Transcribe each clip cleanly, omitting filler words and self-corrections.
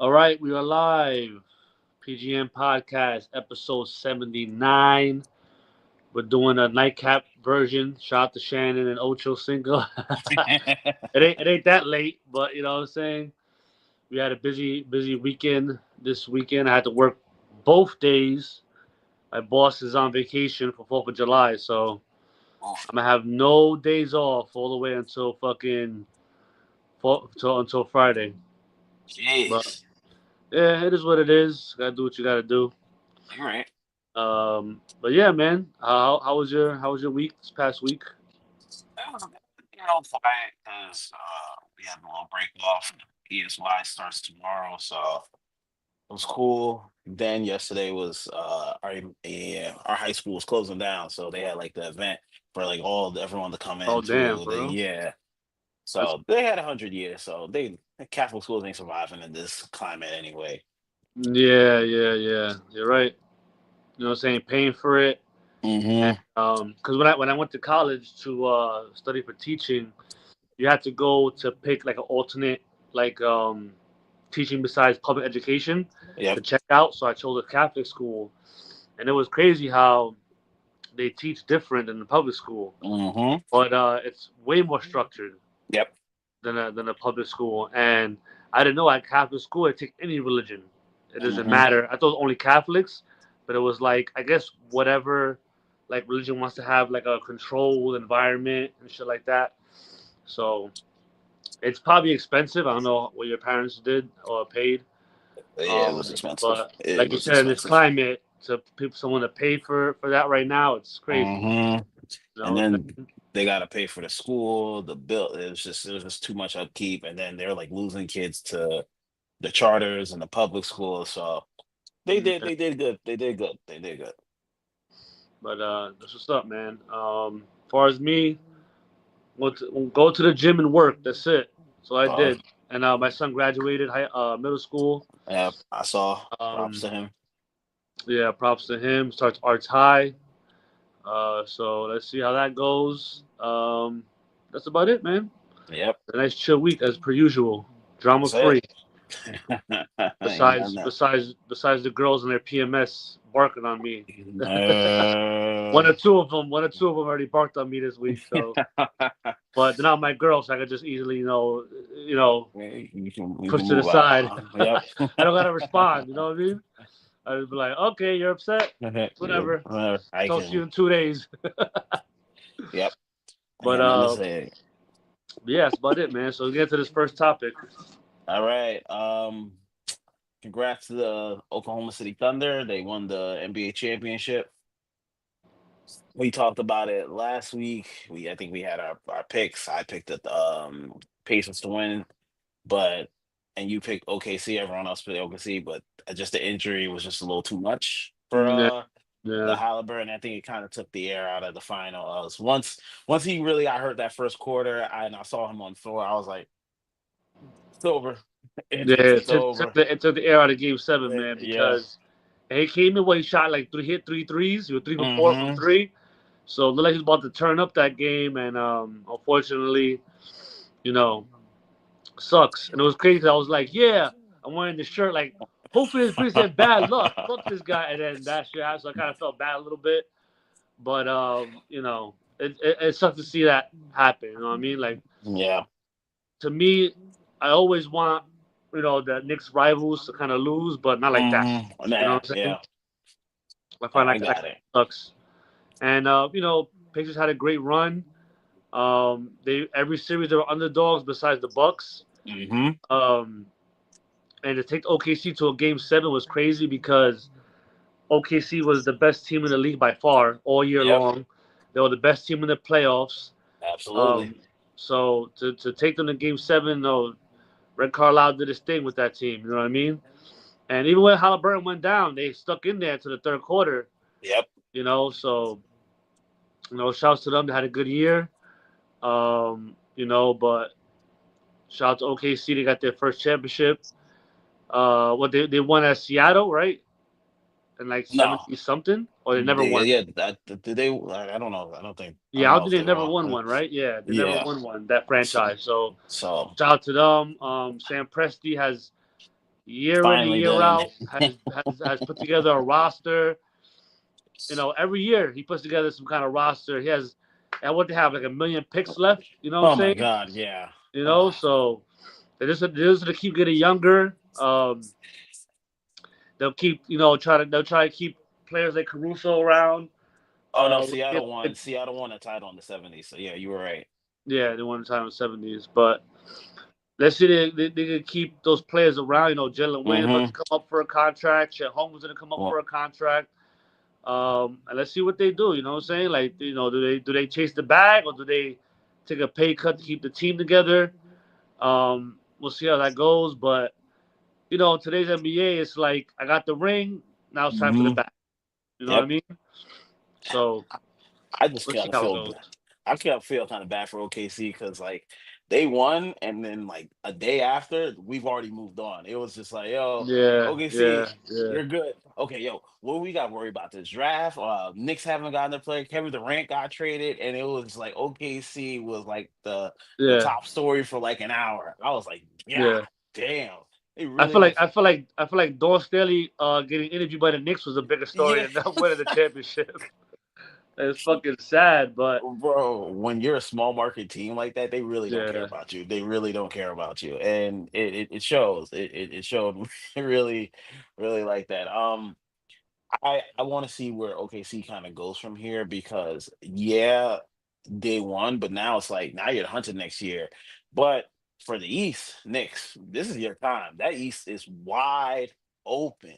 All right, we are live. PGN podcast, episode 79. We're doing a nightcap version. Shout out to Shannon and Ocho Cinco. it ain't that late, but you know what I'm saying? We had a busy weekend this weekend. I had to work both days. My boss is on vacation for 4th of July, so I'm gonna have no days off all the way until fucking until Friday. But Jeez. yeah, it is what it is. Gotta do what you gotta do. All right. But yeah, man. How was your week this past week? That was, quiet because we had a little break off. ESY starts tomorrow, so it was cool. Then yesterday was our high school was closing down, so they had like the event for like everyone to come Oh damn, into for the real? yeah. That's So they had 100 years, so the Catholic schools ain't surviving in this climate anyway. yeah. You're right. You know what I'm saying? Paying for it. And Mm-hmm. because when I went to college to study for teaching, you had to go to pick like an alternate like teaching besides public education to Yep. check out. So I chose a Catholic school, and it was crazy how they teach different than the public school, Mm-hmm. but it's way more structured Yep. than a public school. And I didn't know at Catholic school I take any religion. It doesn't Mm-hmm. matter. I thought it was only Catholics, but it was like I guess whatever like religion wants to have like a controlled environment and shit like that. So it's probably expensive. I don't know what your parents did or paid. Yeah, it was expensive. But It like you was said, in this expensive. climate, to people someone to pay for that right now, it's crazy. Hmm. You And know, then they got to pay for the school, the bill. It was just too much upkeep. And then they're like losing kids to the charters and the public schools. So they did good. They did good. but that's what's up, man. As far as me, go to the gym and work. That's it. So I Uh, did. And my son graduated middle school. yeah, I saw. Props Um, to him. yeah, props to him. Starts arts high. So let's see how that goes. That's about it, man. Yep, A nice chill week as per usual. Drama that's it. free. Ain't nothing Besides, else. besides, besides the girls and their PMS barking on me. Uh, One or two of them already barked on me this week. So, but they're not my girls, so I could just easily, we can push to the move out. side. Yep. I don't gotta respond. You know what I mean? I just be like, okay, you're upset. Yeah, Whatever. whatever. I Talk to you can. in 2 days. Yep. I But got nothing to say. yeah, that's about it, man. So let's get to this first topic. All right. Congrats to the Oklahoma City Thunder. They won the NBA championship. We talked about it last week. I think we had our picks. I picked the Pacers to win, but and you picked OKC. Everyone else picked OKC, but just the injury was just a little too much for Yeah, the yeah, Halliburton. I think it kind of took the air out of the final. Once he really got hurt that first quarter, and I saw him on the floor, I was like, it's over. yeah. It's over. It took the air out of Game 7, man, Yeah. because he came in when he shot like hit three threes. He was 3 for 4 from Mm-hmm. three. So it looked like he was about to turn up that game, and unfortunately, you know, sucks. And it was crazy. I was like, yeah, I'm wearing the shirt. Like, hopefully this brings him bad luck. Fuck this guy. And then that shit happened. So I kind of felt bad a little bit. But it sucks to see that happen. You know what I mean? Like, Yeah. to me, I always want the Knicks rivals to kind of lose, but not like that. Mm-hmm. You know Yeah. what I'm saying? Yeah. I No, find I like got it. sucks. And Pacers had a great run. They every series they were underdogs besides the Bucks. Mm-hmm. Um, and to take OKC to a Game 7 was crazy because OKC was the best team in the league by far all year Yep. long. They were the best team in the playoffs. Absolutely. Um, so to take them to Game 7, no, Red Carlisle did his thing with that team. You know what I mean? And even when Halliburton went down, they stuck in there to the third quarter. Yep. So shouts to them. They had a good year. But shout out to OKC. They got their first championship. What they won at Seattle, right? In like No. 70 something, or they never won. Yeah. Did they? I don't know. I Yeah, don't I know don't think if they they never won. won one, right? Yeah, they never Yeah. won one that So, franchise. So so shout out to them. Sam Presti has year in and Finally year did out, it. has put together a roster. Every year he puts together some kind of roster. He has, and what they have like 1 million picks left. You know what Oh I'm my saying? God, yeah. Oh. So they're just gonna keep getting younger. They'll try to keep players like Caruso around. Oh no, If, Seattle won a title in the '70s. So yeah, you were right. yeah, they won the time in the '70s, but let's see they can keep those players around. Jalen Wayne about to Mm-hmm. come up for a contract. Chet Holmes gonna come up Well, for a contract. And let's see what they do. You know what I'm saying? Like, do they chase the bag or do they take a pay cut to keep the team together? We'll see how that goes. But today's NBA, it's like I got the ring. Now it's time for the hmm bag. You know what I Yep. mean? So I just we'll see kind of how it feel, goes. I feel kind of bad for OKC because like they won, and then like a day after, we've already moved on. It was just like, yo, Yeah, OKC, yeah, yeah, you're good. Okay, yo, what we got to worry about this draft? Knicks haven't gotten their player. Kevin Durant got traded, and it was like OKC was like the yeah, top story for like an hour. I was like, yeah, yeah. damn, they I really feel like don't. I feel like I feel like Dawn Staley getting interviewed by the Knicks was a bigger story Yeah. than them winning the championship. It's fucking sad, but Bro, when you're a small market team like that, they really don't care yeah, about you. They really don't care about you, and it shows. It showed really, really like that. I want to see where OKC kind of goes from here because yeah, day one, but now it's like now you're hunting next year. But for the East, Knicks, this is your time. That East is wide open.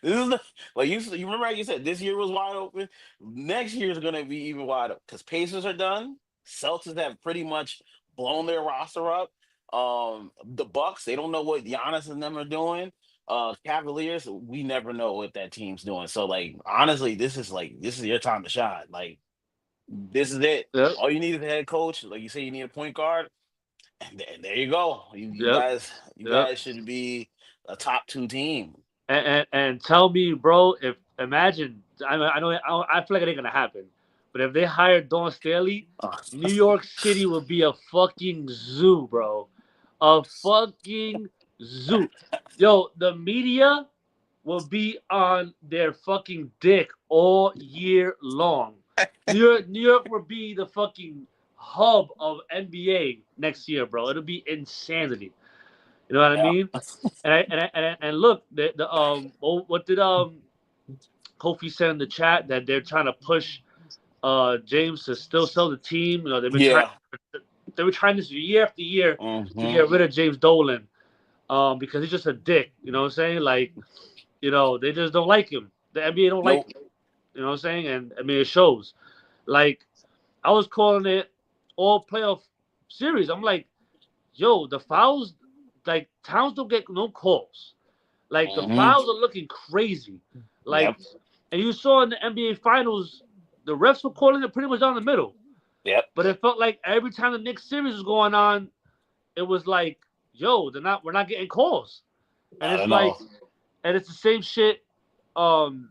This is like you remember how you said this year was wide open. Next year is gonna be even wider because Pacers are done. Celtics have pretty much blown their roster up. The Bucks, they don't know what Giannis and them are doing. Cavaliers, we never know what that team's doing. So like honestly, this is your time to shine. Like this is it. yep, All you need is a head coach. Like you say, you need a point guard, and there you go. yep, You yep. guys should be a top two team. And tell me, bro, if imagine, I feel like it ain't gonna happen, but if they hire Dawn Staley, Oh, New York City will be a fucking zoo, bro, a fucking zoo. Yo, the media will be on their fucking dick all year long. New York will be the fucking hub of NBA next year, bro. It'll be insanity. You know what I yeah. mean? And look, what did Kofi said in the chat that they're trying to push James to still sell the team. Yeah. They were trying this year after year to Hmm. get rid of James Dolan because he's just a dick. You know what I'm saying? Like, they just don't like him. The NBA don't like Nope. him. You know what I'm saying? And I mean, it shows. Like, I was calling it all playoff series. I'm like, yo, the fouls, like Towns don't get no calls. Like the Hmm. fouls are looking crazy. Like, Yep. and you saw in the NBA Finals, the refs were calling it pretty much down the middle. Yep. But it felt like every time the Knicks series was going on, it was like, yo, we're not getting calls. And I it's don't like, know. and it's the same shit um,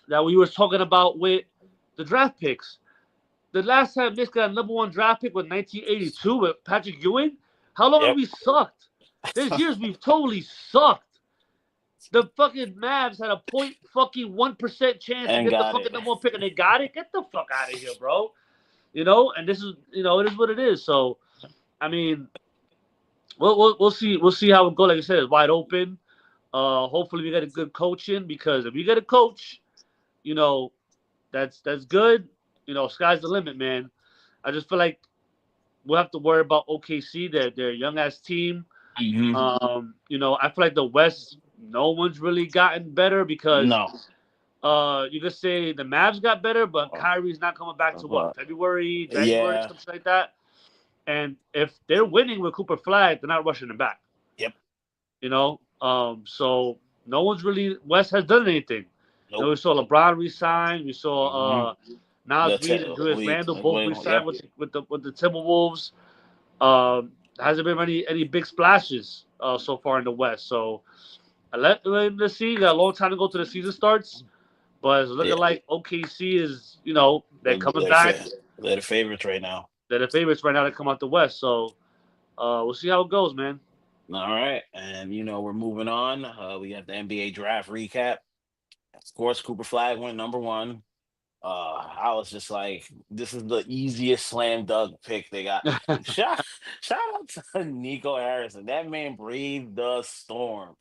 that we were talking about with the draft picks. The last time Knicks got a number one draft pick was 1982 with Patrick Ewing. How long have Yep. we sucked? There's years we've totally sucked. The fucking Mavs had a point fucking 1% chance to And get the got it. fucking number one pick, and they got it. Get the fuck out of here, bro. And this is it is what it is. So I mean, we'll see how it goes. Like I said, it's wide open. Hopefully we get a good coaching because if we get a coach, you know, that's good. Sky's the limit, man. I just feel like we'll have to worry about OKC. They're a young ass team. Hmm. I feel like the West, no one's really gotten better because No. you could say the Mavs got better, but Kyrie's not coming back to what, But February, January, yeah. something like that. And if they're winning with Cooper Flag, they're not rushing him back. Yep. So no one's really West has done anything. Nope. We saw LeBron resign. We Hmm. saw Nas That's Reed it. and Julius Randle both resign Yep. with the Timberwolves. Hasn't been any big splashes so far in the West. So let's see. Got a long time to go to the season starts, but it's looking Yeah. like OKC is they're coming They're, back. they're the favorites right now. They're the favorites right now to come out the West. So we'll see how it goes, man. All right, and we're moving on. We have the NBA draft recap. Of course, Cooper Flag went number one. I was just like, this is the easiest slam dunk pick they got. Shout, shout out to Nico Harrison. That man braved the storm,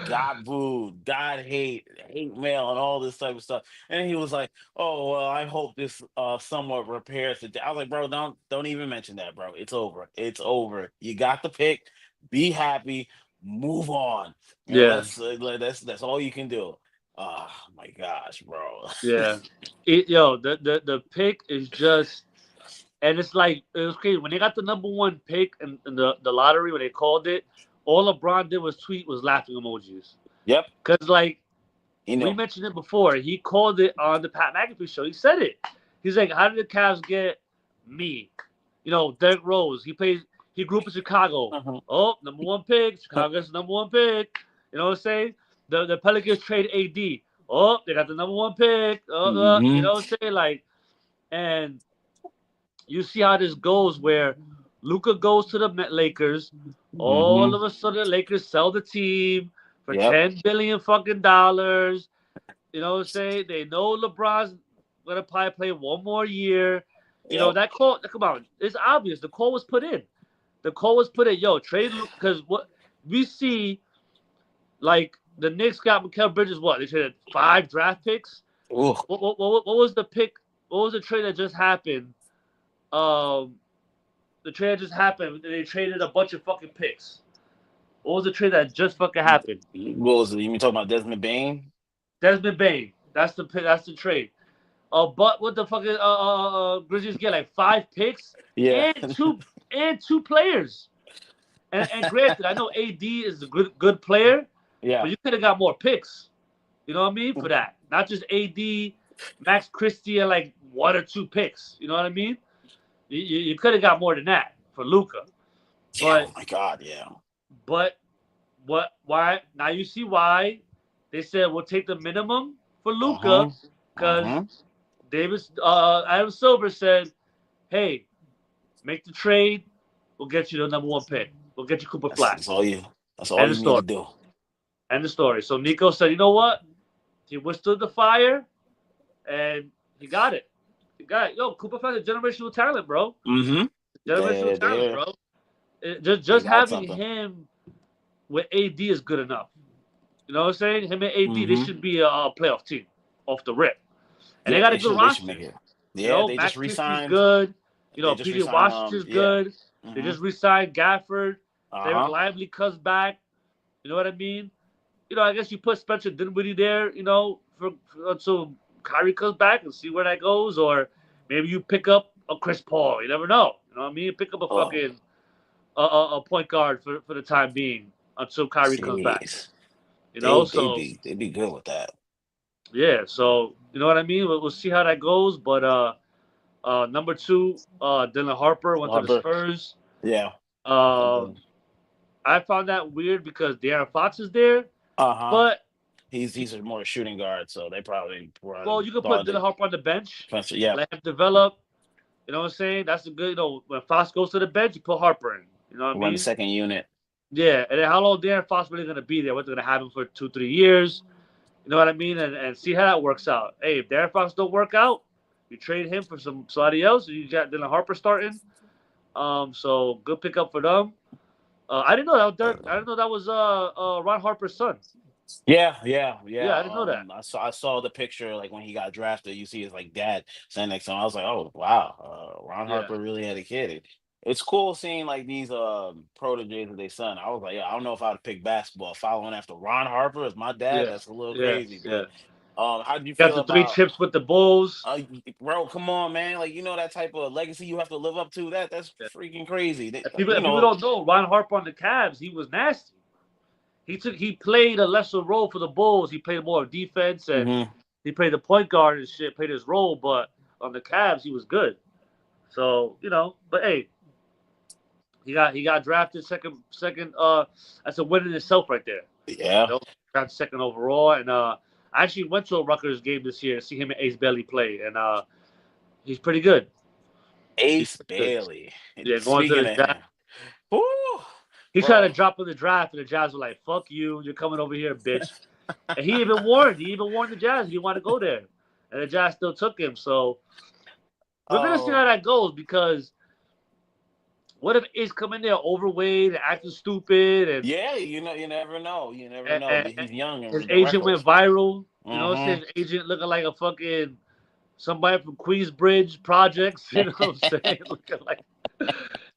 got booed, got hate mail, and all this type of stuff. And he was like, "Oh well, I hope this somewhat repairs the." I was like, "Bro, don't even mention that, bro. It's over. It's over. You got the pick. Be happy. Move on, and Yeah, that's all you can do." Oh my gosh, bro. yeah. The pick is just, and it's like it was crazy when they got the number one pick in the lottery when they called it. All LeBron did was tweet was laughing emojis Yep. because like You we know. mentioned it before. He called it on the Pat McAfee show. He said it. He's like, "How did the Cavs get me?" Derrick Rose. He grew up in Chicago. Uh-huh. Oh, number one pick. Chicago gets the number one pick. You know what I'm saying? The Pelicans trade AD. Oh, they got the number one pick. You Hmm. know what I'm saying? Like, and you see how this goes where Luca goes to the Lakers. All Hmm. of a sudden, the Lakers sell the team for Yep. $10 billion fucking dollars. You know what I'm saying? They know LeBron's gonna probably play one more year. Yep. That call, come on, it's obvious. The call was put in. The call was put in. Yo, trade because what we see, like the Knicks got Mikal Bridges. What they traded 5 draft picks. Ooh. What was the pick? What was the trade that just happened? Um, the trade that just happened. They traded a bunch of fucking picks. What was the trade that just fucking happened? What was it? You mean talking about Desmond Bain? Desmond Bain. That's the trade. But what the fuck is Grizzlies get like 5 picks Yeah. and two players. And granted, I know AD is a good player, Yeah. but you could have got more picks. You know what I mean for that? Not just AD, Max Christie, and like 1 or 2 picks. You know what I mean? You could have got more than that for Luca. Yeah. But Oh my God. Yeah. but what? Why? Now you see why they said we'll take the minimum for Uh Luca huh. Uh because huh. Adam Silver said, "Hey, make the trade. We'll get you the number one pick. We'll get you Cooper That's, Flag." that's all you. That's all End of you need to story. do. End of story. So Nico said, "You know what? He withstood the fire, and he got it. He got it. Yo, Cooper Flag's a generational talent, bro. Mm-hmm. Generational talent, They bro. they Just got having something. him with AD is good enough. You know what I'm saying? Him and AD, they Mm-hmm. should be a playoff team off the rip. And they Yeah. got a They good should. They should roster. make it. Yeah. They just Max Christie's re-signed. good. They just PJ re-signed. Washington's Yeah. good. They Mm-hmm. just re-signed Gafford. Uh Derek huh. Lively comes back. You know what I mean? I guess you put Spencer Dinwiddie there, until Kyrie comes back and see where that goes. Or maybe you pick up a Chris Paul. You never know. You know what I mean? Pick up a Oh, fucking a point guard for the time being until Kyrie comes back. jeez. So They'd be good with that. yeah, so you know what I mean. We'll see how that goes. But number two, Dylan Harper went to the Harper. Spurs. Yeah. Um, I found that weird because De'Aaron Fox is there, Uh huh. but He's a more shooting guard, so they probably well, you could put thought Dylan that Harper on the bench, Spencer. Yeah, let him develop. You know what I'm saying? That's a good. When Fox goes to the bench, you put Harper in. You know what I run the mean? second unit. Yeah, and then how long De'Aaron Fox really gonna be there? What they're gonna have him for 2 3 years? You know what I mean? And see how that works out. Hey, if De'Aaron Fox don't work out, you trade him for somebody else. And you got Dylan Harper starting. So good pickup for them. I didn't know that was Dirk. I didn't know that was Ron Harper's son. Yeah, yeah, Yeah, yeah. I didn't know that. I saw the picture like when he got drafted. You see his like dad standing next to him. I was like, oh wow, Ron Yeah, Harper really had a kid. It's cool seeing like these proteges of their son. I was like, yeah, I don't know if I'd pick basketball following after Ron Harper as my dad. yeah, That's a little yeah, crazy, yeah. but how did you Got feel the three about? chips with the Bulls. Bro, come on, man! Like that type of legacy you have to live up to. That's Yeah. freaking crazy. If people don't know, Ron Harper on the Cavs, he was nasty. He played a lesser role for the Bulls. He played more of defense and Hmm. he played the point guard and shit, played his role, but on the Cavs he was good. So, but hey, he got drafted second that's a win in itself right there. Yeah, Got second overall and I actually went to a Rutgers game this year to see him and Ace Bailey play and he's pretty good. He's Ace pretty good. Bailey. Yeah, going to Speaking the of draft. him, woo! He tried to drop in the draft, and the Jazz were like, "Fuck you, you're coming over here, bitch." And he even warned the Jazz he didn't want to go there, and the Jazz still took him. So we're gonna see how that goes because what if Ace come in there overweight and acting stupid and you never know. You never know. and He's young his and agent went reckless. viral. You know, his agent looking like a fucking somebody from Queensbridge projects. You know what I'm saying?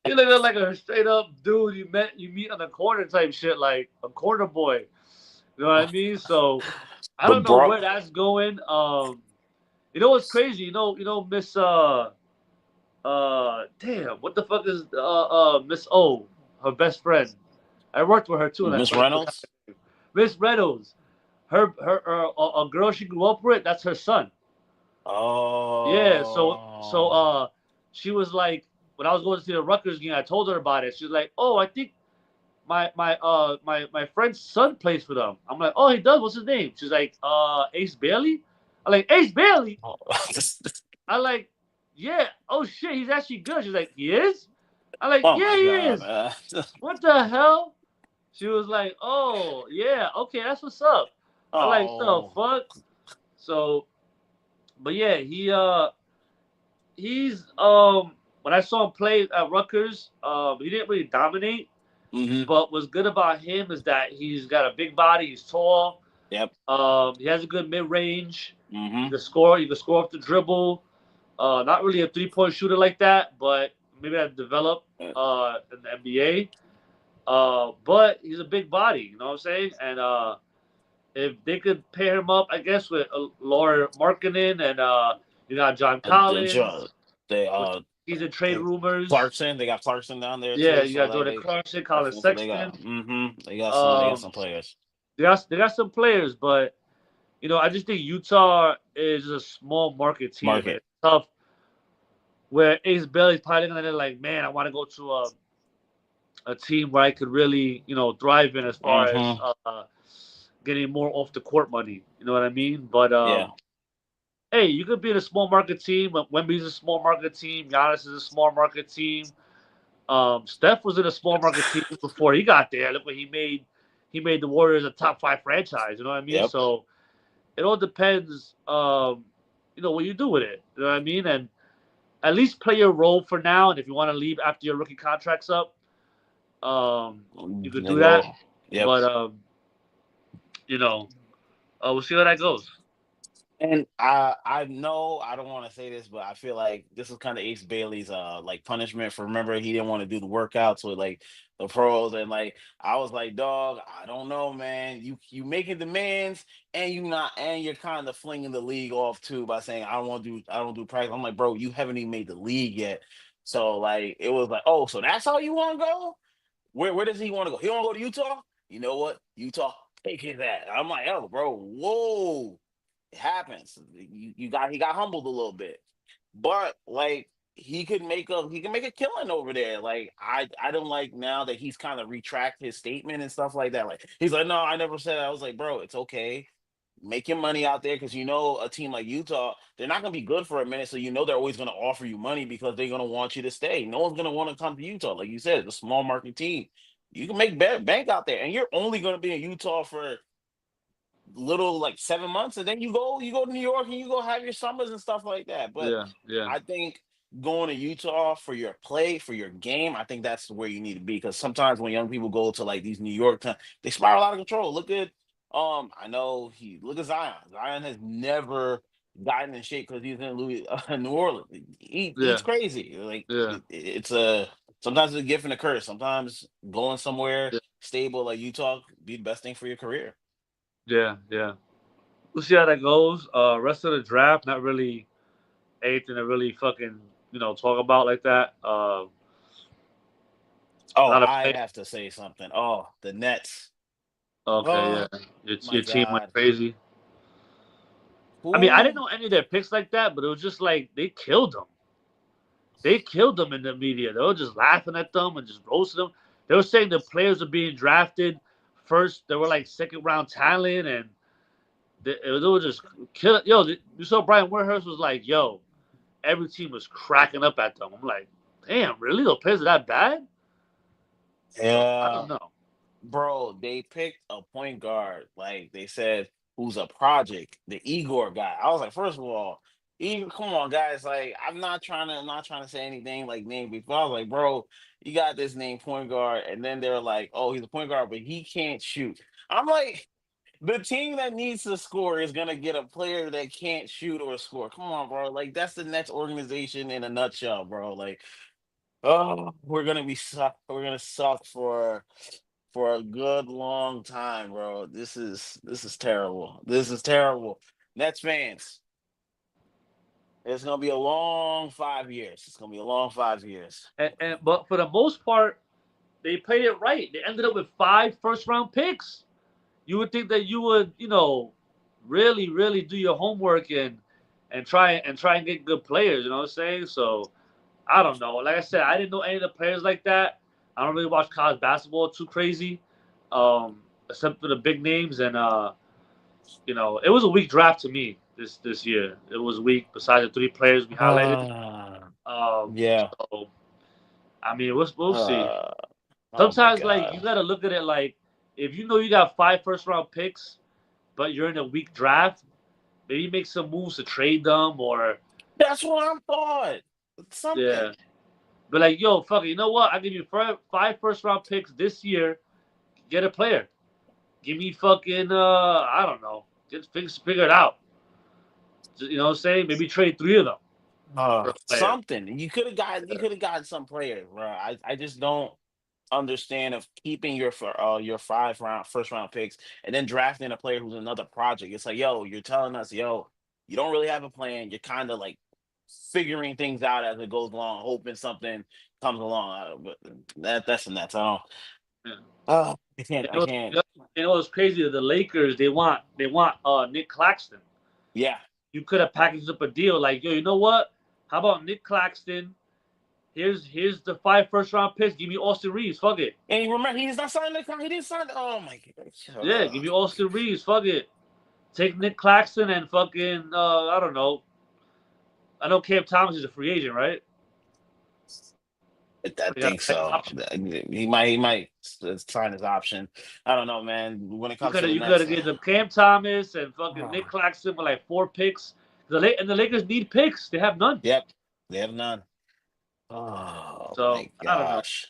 He looking like a straight up dude you meet on the corner type shit, like a corner boy. You know what I mean? So I But don't know bro, where that's going. You know what's crazy? Miss damn, what the fuck is Miss O, her best friend? I worked with her too. Miss Reynolds. Miss Reynolds, a girl she grew up with. That's her son. Yeah. So she was like, when I was going to see the Rutgers game, I told her about it. She was like, "Oh, I think my friend's son plays for them." I'm like, "Oh, he does. What's his name?" She's like, Ace Bailey." I'm like, "Ace Bailey." I like, yeah. Oh shit, he's actually good. She's like, "He is." I'm like, Oh "Yeah, my he god, is." man. What the hell? She was like, "Oh yeah, okay, that's what's up." I like the Oh. fuck. So, but yeah, he's when I saw him play at Rutgers, he didn't really dominate. But what's good about him is that he's got a big body. He's tall. Yep. He has a good mid range. You can score. You can score off the dribble. Not really a 3-point shooter like that, but maybe that develop in the NBA. But he's a big body. You know what I'm saying? And if they could pair him up, I guess with Laura Markkinen and you got John Collins. They He's in trade rumors. Clarkson. They got Clarkson down there Yeah, too. you So got like Jordan Clarkson, Colin Sexton. they got some players. They got some players, but I just think Utah is a small market team. And it's tough. Where Ace Bailey's probably gonna like, man, I want to go to a team where I could really, thrive in as far as getting more off the court money. You know what I mean? But hey, you could be in a small market team. Wemby's a small market team. Giannis is a small market team. Steph was in a small market team before he got there. Look what he made. He made the Warriors a top 5 franchise. You know what I mean? Yep. So it all depends. What you do with it. You know what I mean? And at least play your role for now. And if you want to leave after your rookie contract's up, you could do that. Yep. But we'll see how that goes. And I know I don't want to say this, but I feel like this is kind of Ace Bailey's like punishment for, remember, he didn't want to do the workouts with like the pros, and like I was like, dog, I don't know, man. You making demands and you're kind of flinging the league off too by saying I don't do practice. I'm like, bro, you haven't even made the league yet. So like it was like, oh, so that's how you want to go? Where does he want to go? He want to go to Utah? You know what? Utah, take his ass. I'm like, oh, bro, whoa. It happens. He got humbled a little bit, but like he can make a killing over there. Like I don't like now that he's kind of retract his statement and stuff like that. Like he's like, no, I never said that. I was like, bro, it's okay. Make your money out there because a team like Utah, they're not gonna be good for a minute. So they're always gonna offer you money because they're gonna want you to stay. No one's gonna want to come to Utah, like you said, it's a small market team. You can make bank out there, and you're only gonna be in Utah for little like 7 months, and then you go to New York and you go have your summers and stuff like that. But yeah. I think going to Utah for your play, for your game, I think that's where you need to be, because sometimes when young people go to like these New York they spiral out of control. Look at I know look at Zion. Zion has never gotten in shape because he's in New Orleans. He eats crazy. Like it's sometimes it's a gift and a curse. Sometimes going somewhere stable like Utah be the best thing for your career. Yeah. We'll see how that goes. Rest of the draft, not really anything to really fucking talk about like that. I have to say something. Oh, the Nets. Okay, yeah, your team went crazy. Ooh. I mean, I didn't know any of their picks like that, but it was just like they killed them. They killed them in the media. They were just laughing at them and just roasting them. They were saying the players are being drafted first. They were like 2nd-round talent, and they were just killing. Yo, you saw Brian Windhorst was like, yo, every team was cracking up at them. I'm like, damn, really? Those players are that bad? So I Yeah, don't know. bro. They picked a point guard, like they said, who's a project, the Igor guy. I was like, first of all, Igor, come on, guys. Like, I'm not trying to say anything like name before. I was like, bro, you got this name point guard, and then they're like, oh, he's a point guard, but he can't shoot. I'm like, the team that needs to score is gonna get a player that can't shoot or score. Come on, bro. Like, that's the Nets organization in a nutshell, bro. Like, oh, we're gonna suck for a good long time, bro. This is terrible. This is terrible. Nets fans, it's gonna be a long 5 years. It's gonna be a long 5 years. And but for the most part, they played it right. They ended up with 5 first-round picks. You would think that you would, really, really do your homework and try and get good players. You know what I'm saying? So I don't know. Like I said, I didn't know any of the players like that. I don't really watch college basketball too crazy, except for the big names. And it was a weak draft to me this year. It was weak. Besides the 3 players we highlighted. Uh, yeah. So I mean, we'll see. Uh, oh my Sometimes, like, you god. gotta look at it like, if you know you got 5 first-round picks, but you're in a weak draft, maybe make some moves to trade them, or That's what I thought. yeah. Something. But like, yo, fuck it. You know what? I give you 5 first-round picks this year. Get a player. Give me fucking I don't know. Get things figured out. You know what I'm saying? Maybe trade 3 of them for a player. Something. You could have gotten some players, bro. I just don't understand of keeping your 5 first round picks and then drafting a player who's another project. It's like, yo, you're telling us, yo, you don't really have a plan. You're kind of like figuring things out as it goes along, hoping something comes along. But that's and that's all. Yeah. I can't. You I know, can't. you know what's crazy? The Lakers they want Nick Claxton. Yeah. You could have packaged up a deal like, yo, you know what? How about Nick Claxton? Here's the 5 first-round picks. Give me Austin Reeves. Fuck it. And you remember, he's not signing the contract. He didn't sign. Oh my Yeah, god. give me Austin Reeves. Fuck it. Take Nick Claxton and fucking I don't know. I know Cam Thomas is a free agent, right? I He got a think second so. option. He might sign his option. I don't know, man. When it You comes could to have the you could Nets, have given them Cam Thomas and fucking Nick ah, Claxton with like 4 picks. And the Lakers need picks. They have none. yep, they have none. Oh So my I don't know. gosh.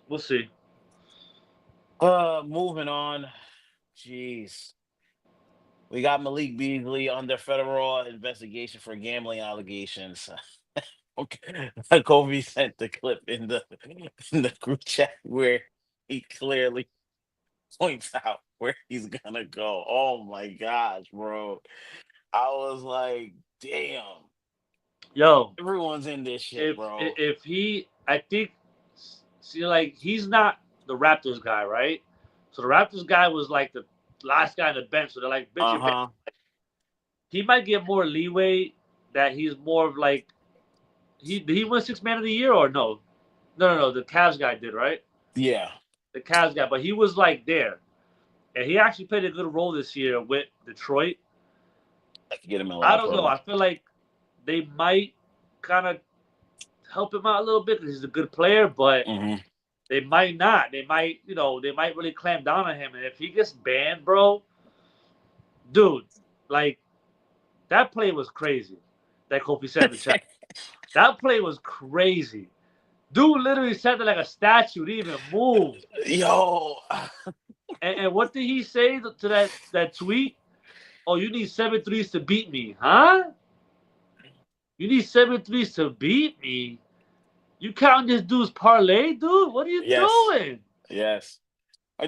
We'll see. Moving on. Jeez, we got Malik Beasley under federal investigation for gambling allegations. Okay, Kobe sent the clip in the group chat where he clearly points out where he's gonna go. Oh my gosh, bro. I was like, damn, Yo, everyone's in this shit, if bro. if he, I think, see, like, he's not the Raptors guy, right? So the Raptors guy was like the last guy on the bench. So they're like, bitch, you're bench. Uh-huh. He might get more leeway that he's more of like, did he win 6 man of the year or no? No. The Cavs guy did, right? Yeah. The Cavs guy, but he was like there, and he actually played a good role this year with Detroit. I could get him in a I lot of don't know. program. I feel like they might kind of help him out a little bit because he's a good player, but Hmm. they might not. They might, they might really clamp down on him. And if he gets banned, bro, dude, like, that play was crazy. That Kofi said in the chat. That play was crazy. Dude literally sat there like a statue. He didn't even move. Yo. And what did he say to that tweet? Oh, you need 7 threes to beat me, huh? You need 7 threes to beat me? You counting this dude's parlay, dude? What are you Yes. doing? Yes. Are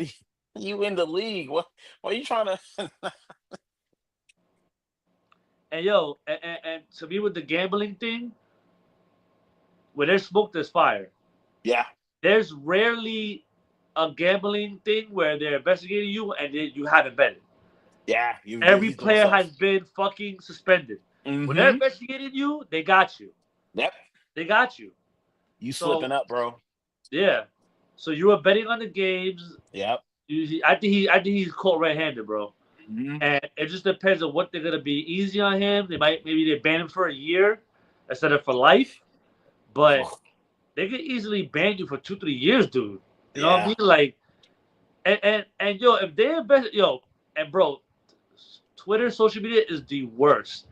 you in the league? What are you trying to And yo, and to me with the gambling thing, where there's smoke, there's fire. Yeah. There's rarely a gambling thing where they're investigating you and you haven't betted. Yeah. You've Every been doing player stuff. has been fucking suspended. When they're Mm-hmm. investigating you, they got you. Yep. They got you. You So slipping up, bro. yeah. So you were betting on the games. Yep. I think he's caught red-handed, bro. Mm-hmm. And it just depends on what they're gonna be easy on him. Maybe they ban him for a year instead of for life. But they could easily ban you for 2-3 years, dude. You know what I mean? Like, and yo, if they invest, and bro, Twitter, social media is the worst.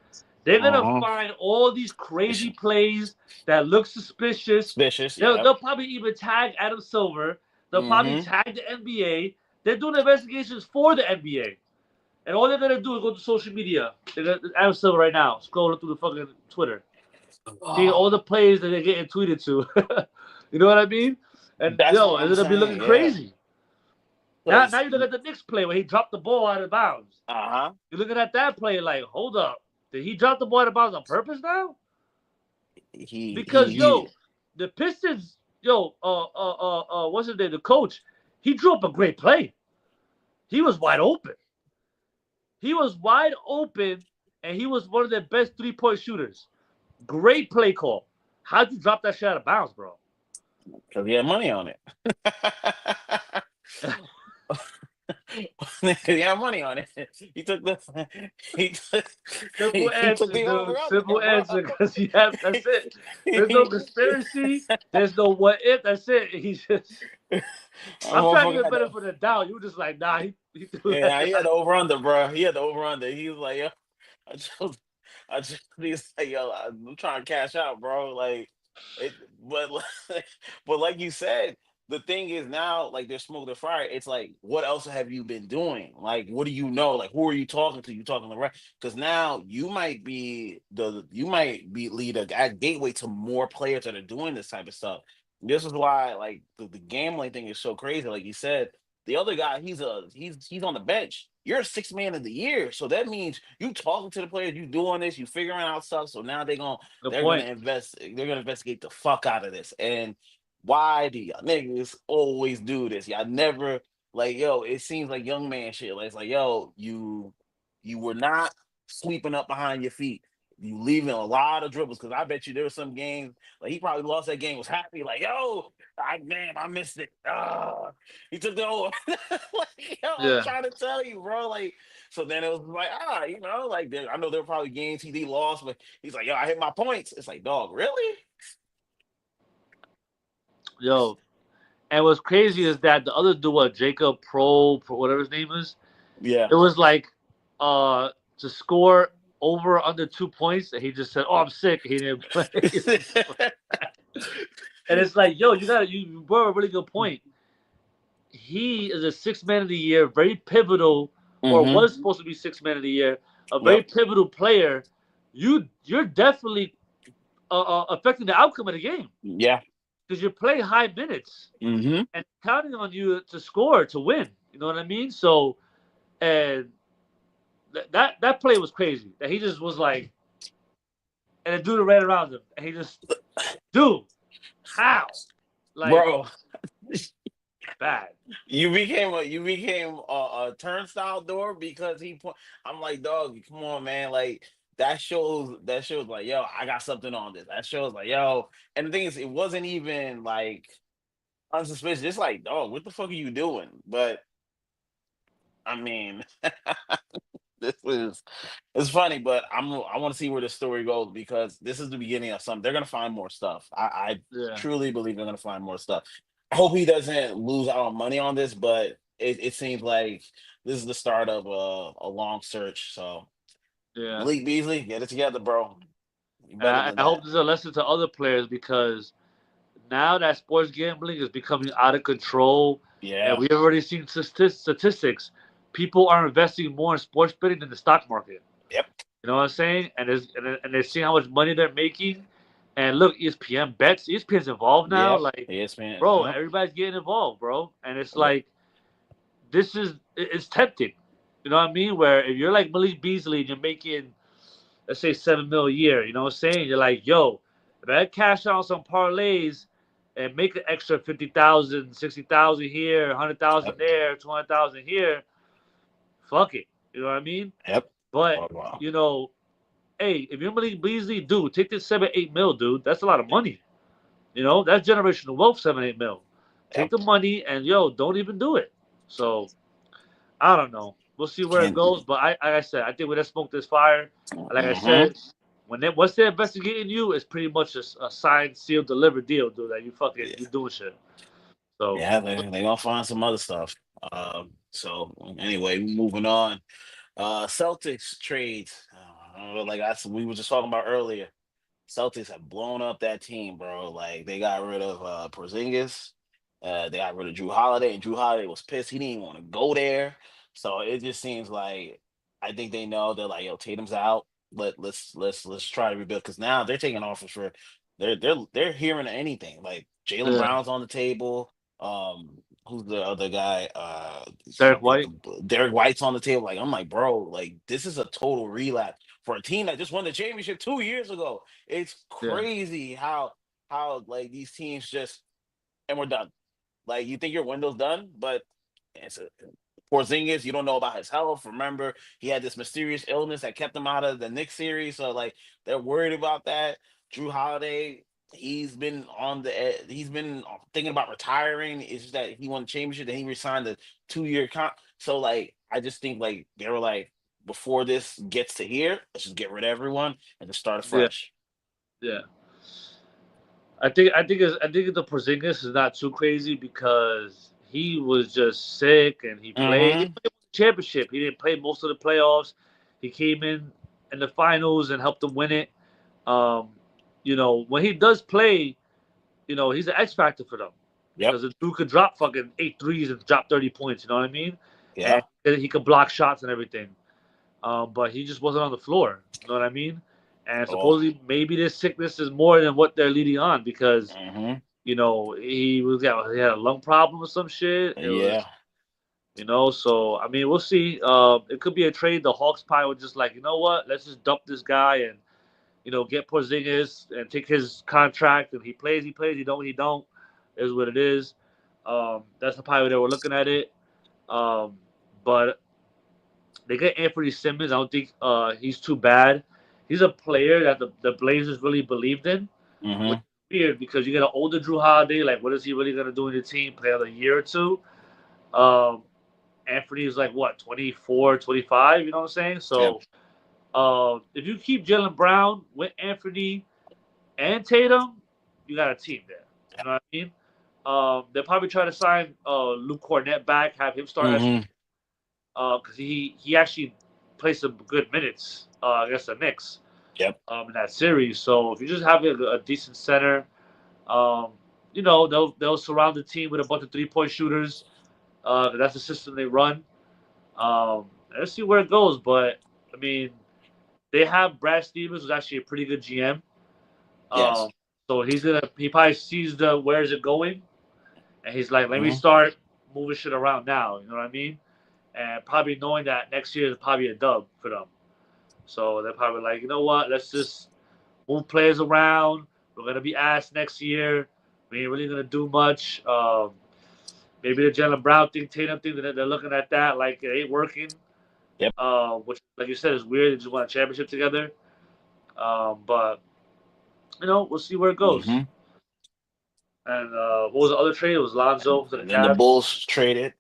They're gonna find all these crazy plays that look suspicious. Suspicious, They'll probably even tag Adam Silver. They'll probably tag the NBA. They're doing investigations for the NBA. And all they're gonna do is go to social media. Adam Silver right now, scrolling through the fucking Twitter, seeing all the plays that they're getting tweeted to. You know what I mean? And That's what I'm it's gonna be looking crazy. Now you look at the Knicks play where he dropped the ball out of bounds. You're looking at that play like, hold up, did he drop the ball out of bounds on purpose now? Because the Pistons, what's his name? The coach, he drew up a great play. He was wide open. And he was one of their best 3-point shooters. Great play call. How'd you drop that shit out of bounds, bro? Because he had money on it. He had money on it. He took the Simple answer, because that's it. There's no conspiracy. There's no what if. That's it. He's just. I'm trying to get better for the doubt. You were just like, nah. He he had the over under, bro. He had the over under. He was like, yo, he's like, yo, I'm trying to cash out, bro. Like, but like you said, the thing is now, like, there's smoke to fire. It's like, what else have you been doing? Like, what do you know? Like, who are you talking to? You talking to right? Because now you might be lead a gateway to more players that are doing this type of stuff. This is why, like, the gambling thing is so crazy. Like you said, the other guy, he's on the bench. You're a 6th man of the year, so that means you talking to the players, you doing this, you figuring out stuff. So now they're gonna investigate the fuck out of this. And why do y'all niggas always do this? Y'all never, like, yo, it seems like young man shit. Like, it's like, yo, you were not sweeping up behind your feet. You leaving a lot of dribbles, because I bet you there were some games, like, he probably lost that game, was happy, like, yo, I missed it. He took the over. Like, yo, I'm trying to tell you, bro. Like, so then it was like, like, I know there were probably games he lost, but he's like, yo, I hit my points. It's like, dog, really? Yo, and what's crazy is that the other dude, Jacob Pro, whatever his name is, it was like to score over or under 2 points, and he just said, "Oh, I'm sick." He didn't play. And it's like, yo, you brought a really good point. He is a 6th man of the year, very pivotal, or was supposed to be 6th man of the year, a very pivotal player. You're definitely affecting the outcome of the game. Yeah. Because you're playing high minutes and counting on you to score, to win. You know what I mean? So, and that play was crazy. That he just was like, and the dude ran around him, and he just, dude, how? Like, bro, bad. You became a turnstile door because I'm like, dog, come on, man. Like, that shows like, yo, I got something on this. That shows like, yo, and the thing is, it wasn't even like unsuspicious. It's like, dog, what the fuck are you doing? But I mean, it's funny, but I want to see where the story goes, because this is the beginning of something. They're gonna find more stuff. I truly believe they're gonna find more stuff. I hope he doesn't lose out on money on this, but it seems like this is the start of a long search. So, Malik Beasley, get it together, bro. I hope this is a lesson to other players, because now that sports gambling is becoming out of control, and we've already seen statistics. People are investing more in sports betting than the stock market. Yep. You know what I'm saying? And they're seeing how much money they're making. And look, ESPN bets. ESPN's involved now. Like, ESPN, bro, everybody's getting involved, bro. And it's like, it's tempting. You know what I mean? Where if you're like Malik Beasley and you're making, let's say, $7 million a year, you know what I'm saying? You're like, yo, if I cash out some parlays and make an extra 50,000, 60,000 here, 100,000 there, 200,000 here, fuck it. You know what I mean? Yep. But, hey, if you're Malik Beasley, dude, take this 7-8 mil, dude. That's a lot of money. You know, that's generational wealth, 7-8 mil. Take the money and, don't even do it. So, I don't know. We'll see where it goes. But like I said, I think when that smoke, there's fire. Like I said, once they're investigating you, it's pretty much a signed, sealed, delivered deal, dude, that you doing shit. So Yeah, they gonna find some other stuff. So anyway, moving on. Celtics trades. Like we were just talking about earlier. Celtics have blown up that team, bro. Like they got rid of Porzingis, they got rid of Drew Holiday, and Drew Holiday was pissed. He didn't even want to go there. So it just seems like I think they know they're like, yo, Tatum's out. Let's try to rebuild because now they're taking offers for they're hearing anything. Like Jalen yeah, Brown's on the table. Who's the other guy? Derek White. Derek White's on the table. Like I'm like, bro, like this is a total relapse for a team that just won the championship 2 years ago. It's Yeah, crazy how like these teams just and we're done. Like you think your window's done, but it's a Porzingis. You don't know about his health. Remember, he had this mysterious illness that kept him out of the Knicks series. So like they're worried about that. Drew Holiday, he's been thinking about retiring. It's just that he won the championship, then he resigned a 2 year So like I just think like they were like before this gets to here, let's just get rid of everyone and just start yeah, afresh. yeah. I think the Porzingis is not too crazy because he was just sick and he Mm-hmm. played the championship. He didn't play most of the playoffs. He came in the finals and helped them win it. Um, when he does play, he's an X factor for them Yep. because the dude could drop fucking 8 threes and drop 30 points. You know what I mean? And Yeah. he could block shots and everything. But he just wasn't on the floor. You know what I mean? And Oh. supposedly maybe this sickness is more than what they're leading on because Mm-hmm. he had a lung problem or some shit. It Yeah. was so I mean we'll see. It could be a trade. The Hawks probably would just like, you know what, let's just dump this guy and get Porzingis and take his contract. And he plays, he plays. He don't. Is what it is. That's the probably they were looking at it. But they get Anthony Simmons. I don't think he's too bad. He's a player that the Blazers really believed in, which Mm-hmm. is weird because you get an older Drew Holiday. Like, what is he really going to do in the team? Play another year or two? Um, Anthony is like, what, 24, 25? You know what I'm saying? Yep. So if you keep Jalen Brown with Anthony and Tatum, you got a team there. You know what I mean? They'll probably try to sign Luke Cornett back, have him start as Mm-hmm. because he actually played some good minutes against the Knicks Yep. in that series. So if you just have a decent center, um, they'll surround the team with a bunch of 3-point shooters. That's the system they run. Let's see where it goes. But I mean, they have Brad Stevens, who's actually a pretty good GM. Um, Yes. so he probably sees the where is it going, and he's like, let me Mm-hmm. start moving shit around now. You know what I mean? And probably knowing that next year is probably a dub for them. So they're probably like, you know what? Let's just move players around. We're gonna be asked next year. We ain't really gonna do much. Maybe the Jalen Brown thing, Tatum thing, they're looking at that like it ain't working. Yep. Which, like you said, is weird. They just won a championship together. But we'll see where it goes. Mm-hmm. And what was the other trade? It was Lonzo to the And then the Cavs. Bulls traded.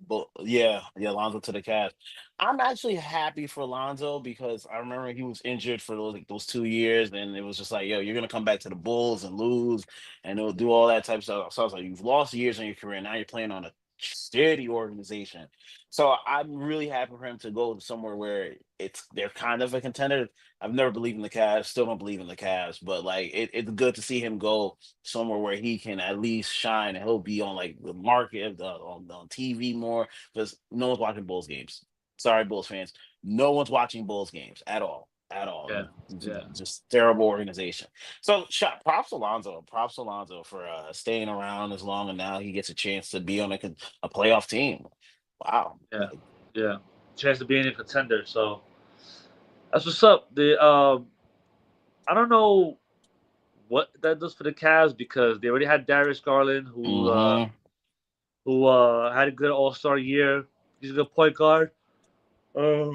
But yeah, Lonzo to the Cavs. I'm actually happy for Lonzo because I remember he was injured for those 2 years, and it was just like, yo, you're gonna come back to the Bulls and lose, and it'll do all that type of stuff. So I was like, you've lost years in your career, now you're playing on a steady organization. So I'm really happy for him to go somewhere where they're kind of a contender. I've never believed in the Cavs, still don't believe in the Cavs, but like it's good to see him go somewhere where he can at least shine and he'll be on like the market on TV more because no one's watching Bulls games. Sorry, Bulls fans. No one's watching Bulls games at all. At all. Yeah, yeah, Just terrible organization. So Props Alonzo for staying around as long and now he gets a chance to be on a playoff team. Wow. yeah, yeah. Chance to be in a contender. So that's what's up. I don't know what that does for the Cavs because they already had Darius Garland, Mm-hmm. who had a good All Star year. He's a good point guard. Uh,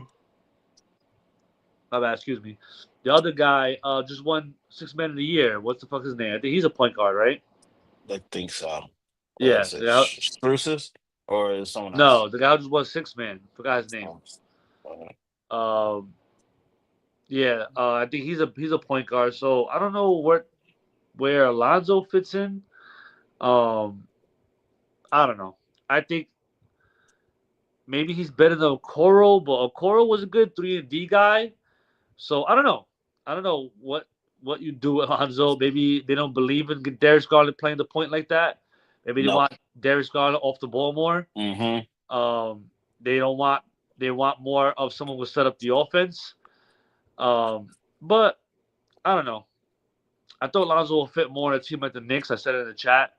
my bad, excuse me. The other guy just won Six Man of the Year. What's the fuck his name? I think he's a point guard, right? I think so. Yeah. Is it Spruces or is it someone else? No, the guy who just won Six Man. Forgot his name. Oh, uh, Um, yeah, I think he's a point guard. So I don't know where Alonzo fits in. Um, I don't know. I think maybe he's better than Okoro, but Okoro was a good 3-and-D guy. So I don't know. I don't know what you do with Lonzo. Maybe they don't believe in Darius Garland playing the point like that. Maybe they Nope. want Darius Garland off the ball more. Mm-hmm. They don't want they want more of someone who set up the offense. But I don't know. I thought Lonzo will fit more in a team like the Knicks. I said it in the chat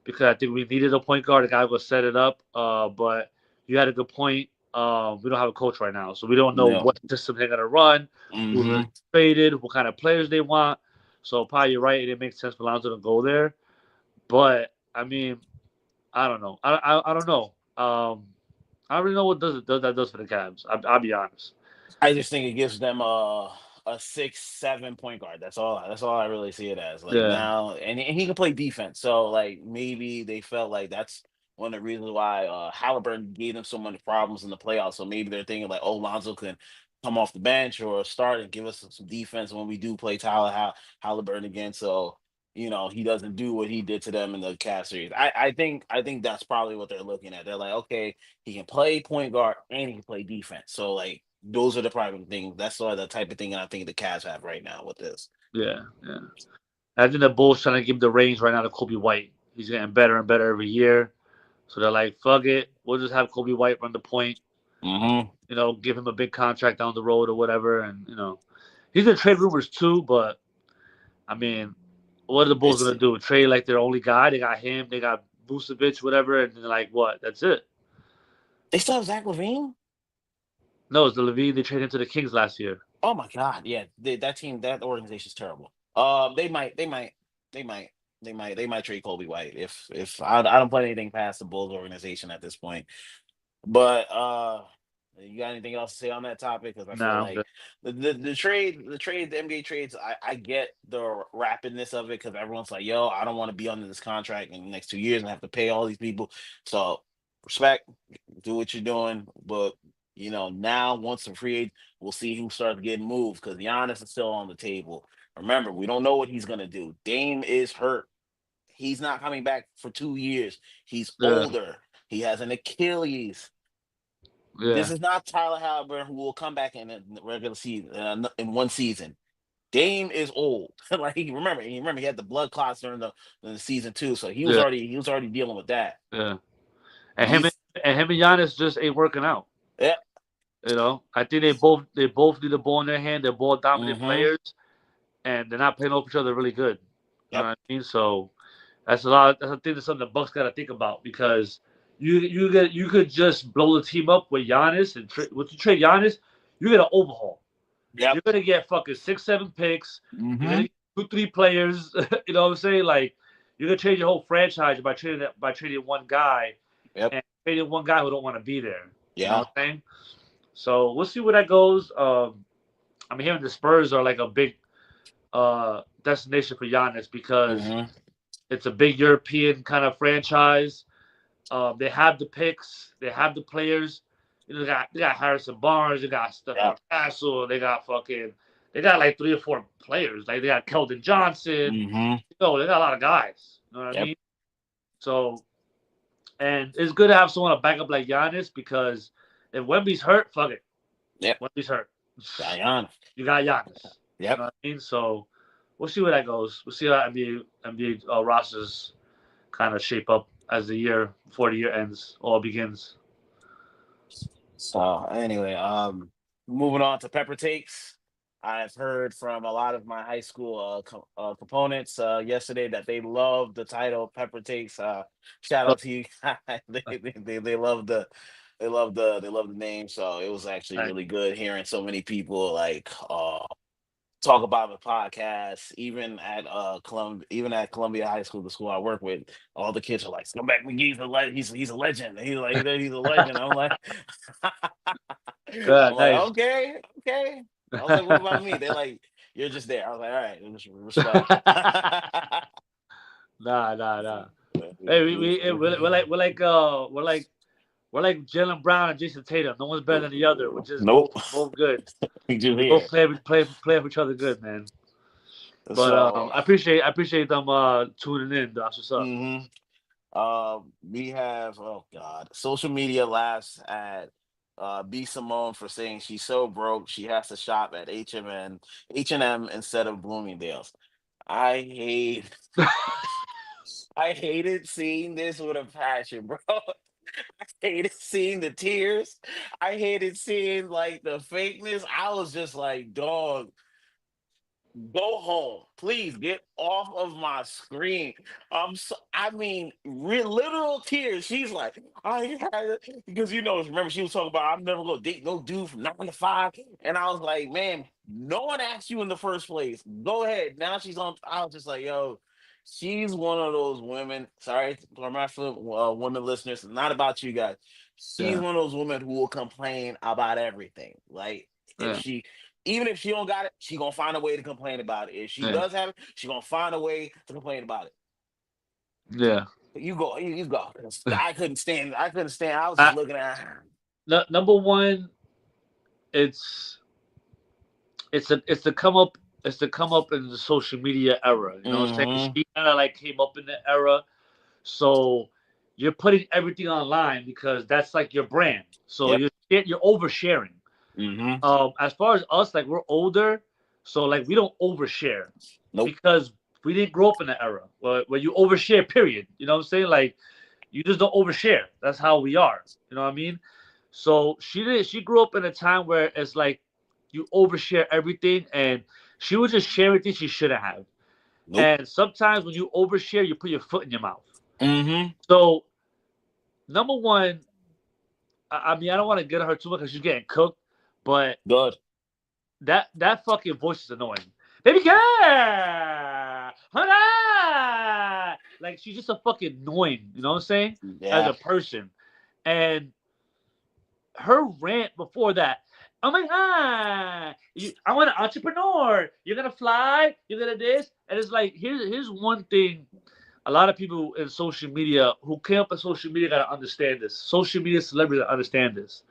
because I think we needed a point guard, a guy who would set it up. But you had a good point. We don't have a coach right now, so we don't know No. what system they're gonna run, who's Mm-hmm. gonna be traded, what kind of players they want. So probably you're right. It makes sense for Lonzo to go there. But I mean, I don't know. I don't know. I don't really know what that does for the Cavs. I'll be honest. I just think it gives them a 6-7 point guard. That's all I really see it as. Like Yeah, now, and he can play defense. So like maybe they felt like that's one of the reasons why Halliburton gave them so many problems in the playoffs. So maybe they're thinking like, oh, Lonzo can come off the bench or start and give us some defense when we do play Halliburton again. So he doesn't do what he did to them in the Cavs series. I think that's probably what they're looking at. They're like, okay, he can play point guard and he can play defense. So like those are the private things. That's sort of the type of thing I think the Cavs have right now with this. yeah. I think the Bulls trying to give the reins right now to Kobe White. He's getting better and better every year. So they're like, fuck it. We'll just have Kobe White run the point. Mm-hmm. Give him a big contract down the road or whatever. And, he's in trade rumors too. But, I mean, what are the Bulls It's going to do? Trade like their only guy? They got him. They got Vucevic, whatever. And they're like, what? That's it. they still have Zach LaVine. No, it's the Levine. They traded him to the Kings last year. Oh my God, yeah, that team, that organization is terrible. They might trade Kobe White if I don't put anything past the Bulls organization at this point. But you got anything else to say on that topic? Because I feel Nah, like the NBA trades, I get the rapidness of it because everyone's like, yo, I don't want to be under this contract in the next 2 years and have to pay all these people. So respect, do what you're doing, but now once the free agent, we'll see who starts getting moved because Giannis is still on the table. Remember, we don't know what he's gonna do. Dame is hurt. He's not coming back for 2 years. He's yeah, older. He has an Achilles. This yeah, is not Tyler Halliburton who will come back in the regular season in one season. Dame is old. Like remember he had the blood clots during the season too, so he was yeah, already dealing with that. yeah. And him He's and Giannis just ain't working out. yeah. I think they both need the ball in their hand. They're ball dominant Mm-hmm. players, and they're not playing off each other really good. You know Yep. what I mean? So that's a lot. That's a thing. That's something the Bucks got to think about because you could just blow the team up with Giannis and once you trade Giannis, you get an overhaul. Yep. You're gonna get fucking 6, 7 picks. You're Mm-hmm. gonna get 2, 3 players. You know what I'm saying? Like you're gonna change your whole franchise by trading one guy Yep. and trading one guy who don't want to be there. You know Yeah. what I'm saying? So we'll see where that goes. I'm hearing the Spurs are like a big destination for Giannis because Mm-hmm. it's a big European kind of franchise. They have the picks, they have the players. They got Harrison Barnes, they got Stephon Yep. Castle, they got like 3 or 4 players. Like they got Keldon Johnson. Mm-hmm. They got a lot of guys. You know what I Yep. mean? So and it's good to have someone to back up like Giannis because if Wemby's hurt, fuck it. Yep. Wemby's hurt. Diana. You got Giannis. You Yep. know what I mean? So we'll see where that goes. We'll see how NBA rosters kind of shape up as the year before the year ends or begins. So anyway, moving on to Pepper Takes. I've heard from a lot of my high school components yesterday that they love the title Pepper Takes. Shout So, out to you. They love the name. So it was actually like, really good hearing so many people like talk about the podcast, even at Columbia High School, the school I work with. All the kids are like, "Scumbag McGee's a legend. He's a legend. He's a legend." I'm like, yeah, I'm like, nice. okay, okay. I was like, what about me? They're like, you're just there. I was like, all right, respect. Nah. Hey, we're like Jalen Brown and Jason Tatum. No one's better than the other. We're just both Nope. both good. We just We both here. play with each other good, man. But So I appreciate them tuning in. That's what's up. mhm. We have, oh God, social media laughs at B Simone for saying she's so broke she has to shop at H&M instead of Bloomingdale's. I hate I hated seeing this with a passion, bro. I hated seeing the tears. I hated seeing like the fakeness. I was just like, dog, go home. Please get off of my screen. I mean, literal tears. She's like, I had it. Because remember she was talking about I'm never gonna date no dude from 9 to 5. And I was like, man, no one asked you in the first place. Go ahead. Now she's on. I was just like, yo, she's one of those women. Sorry for my women listeners, not about you guys. She's Yeah. one of those women who will complain about everything. Like if Yeah. she even if she don't got it, she gonna find a way to complain about it. If she Yeah. does have it, she gonna find a way to complain about it. Yeah. You go, you go. I couldn't stand. I couldn't stand. I was just I, looking at her. number one, it's it's to come up in the social media era. You know what I'm saying? Mm-hmm. She kind of like came up in the era, so you're putting everything online because that's like your brand. So Yep. you're oversharing. Mm-hmm. As far as us, like we're older, so like we don't overshare Nope. because we didn't grow up in the era where you overshare. Period. You know what I'm saying? Like you just don't overshare. That's how we are. You know what I mean? So she did. She grew up in a time where it's like you overshare everything, and she would just share everything she shouldn't have. Nope. And sometimes when you overshare, you put your foot in your mouth. Mm-hmm. So number one, I mean, I don't want to get at her too much because she's getting cooked, but Good. that fucking voice is annoying. Baby girl, hold. Like she's just a fucking annoying. You know what I'm saying? As Yeah. a person, and her rant before that. Oh my god! I want an entrepreneur. You're gonna fly. You're gonna this, and it's like here's one thing. A lot of people in social media who came up in social media gotta understand this. Social media celebrities understand this.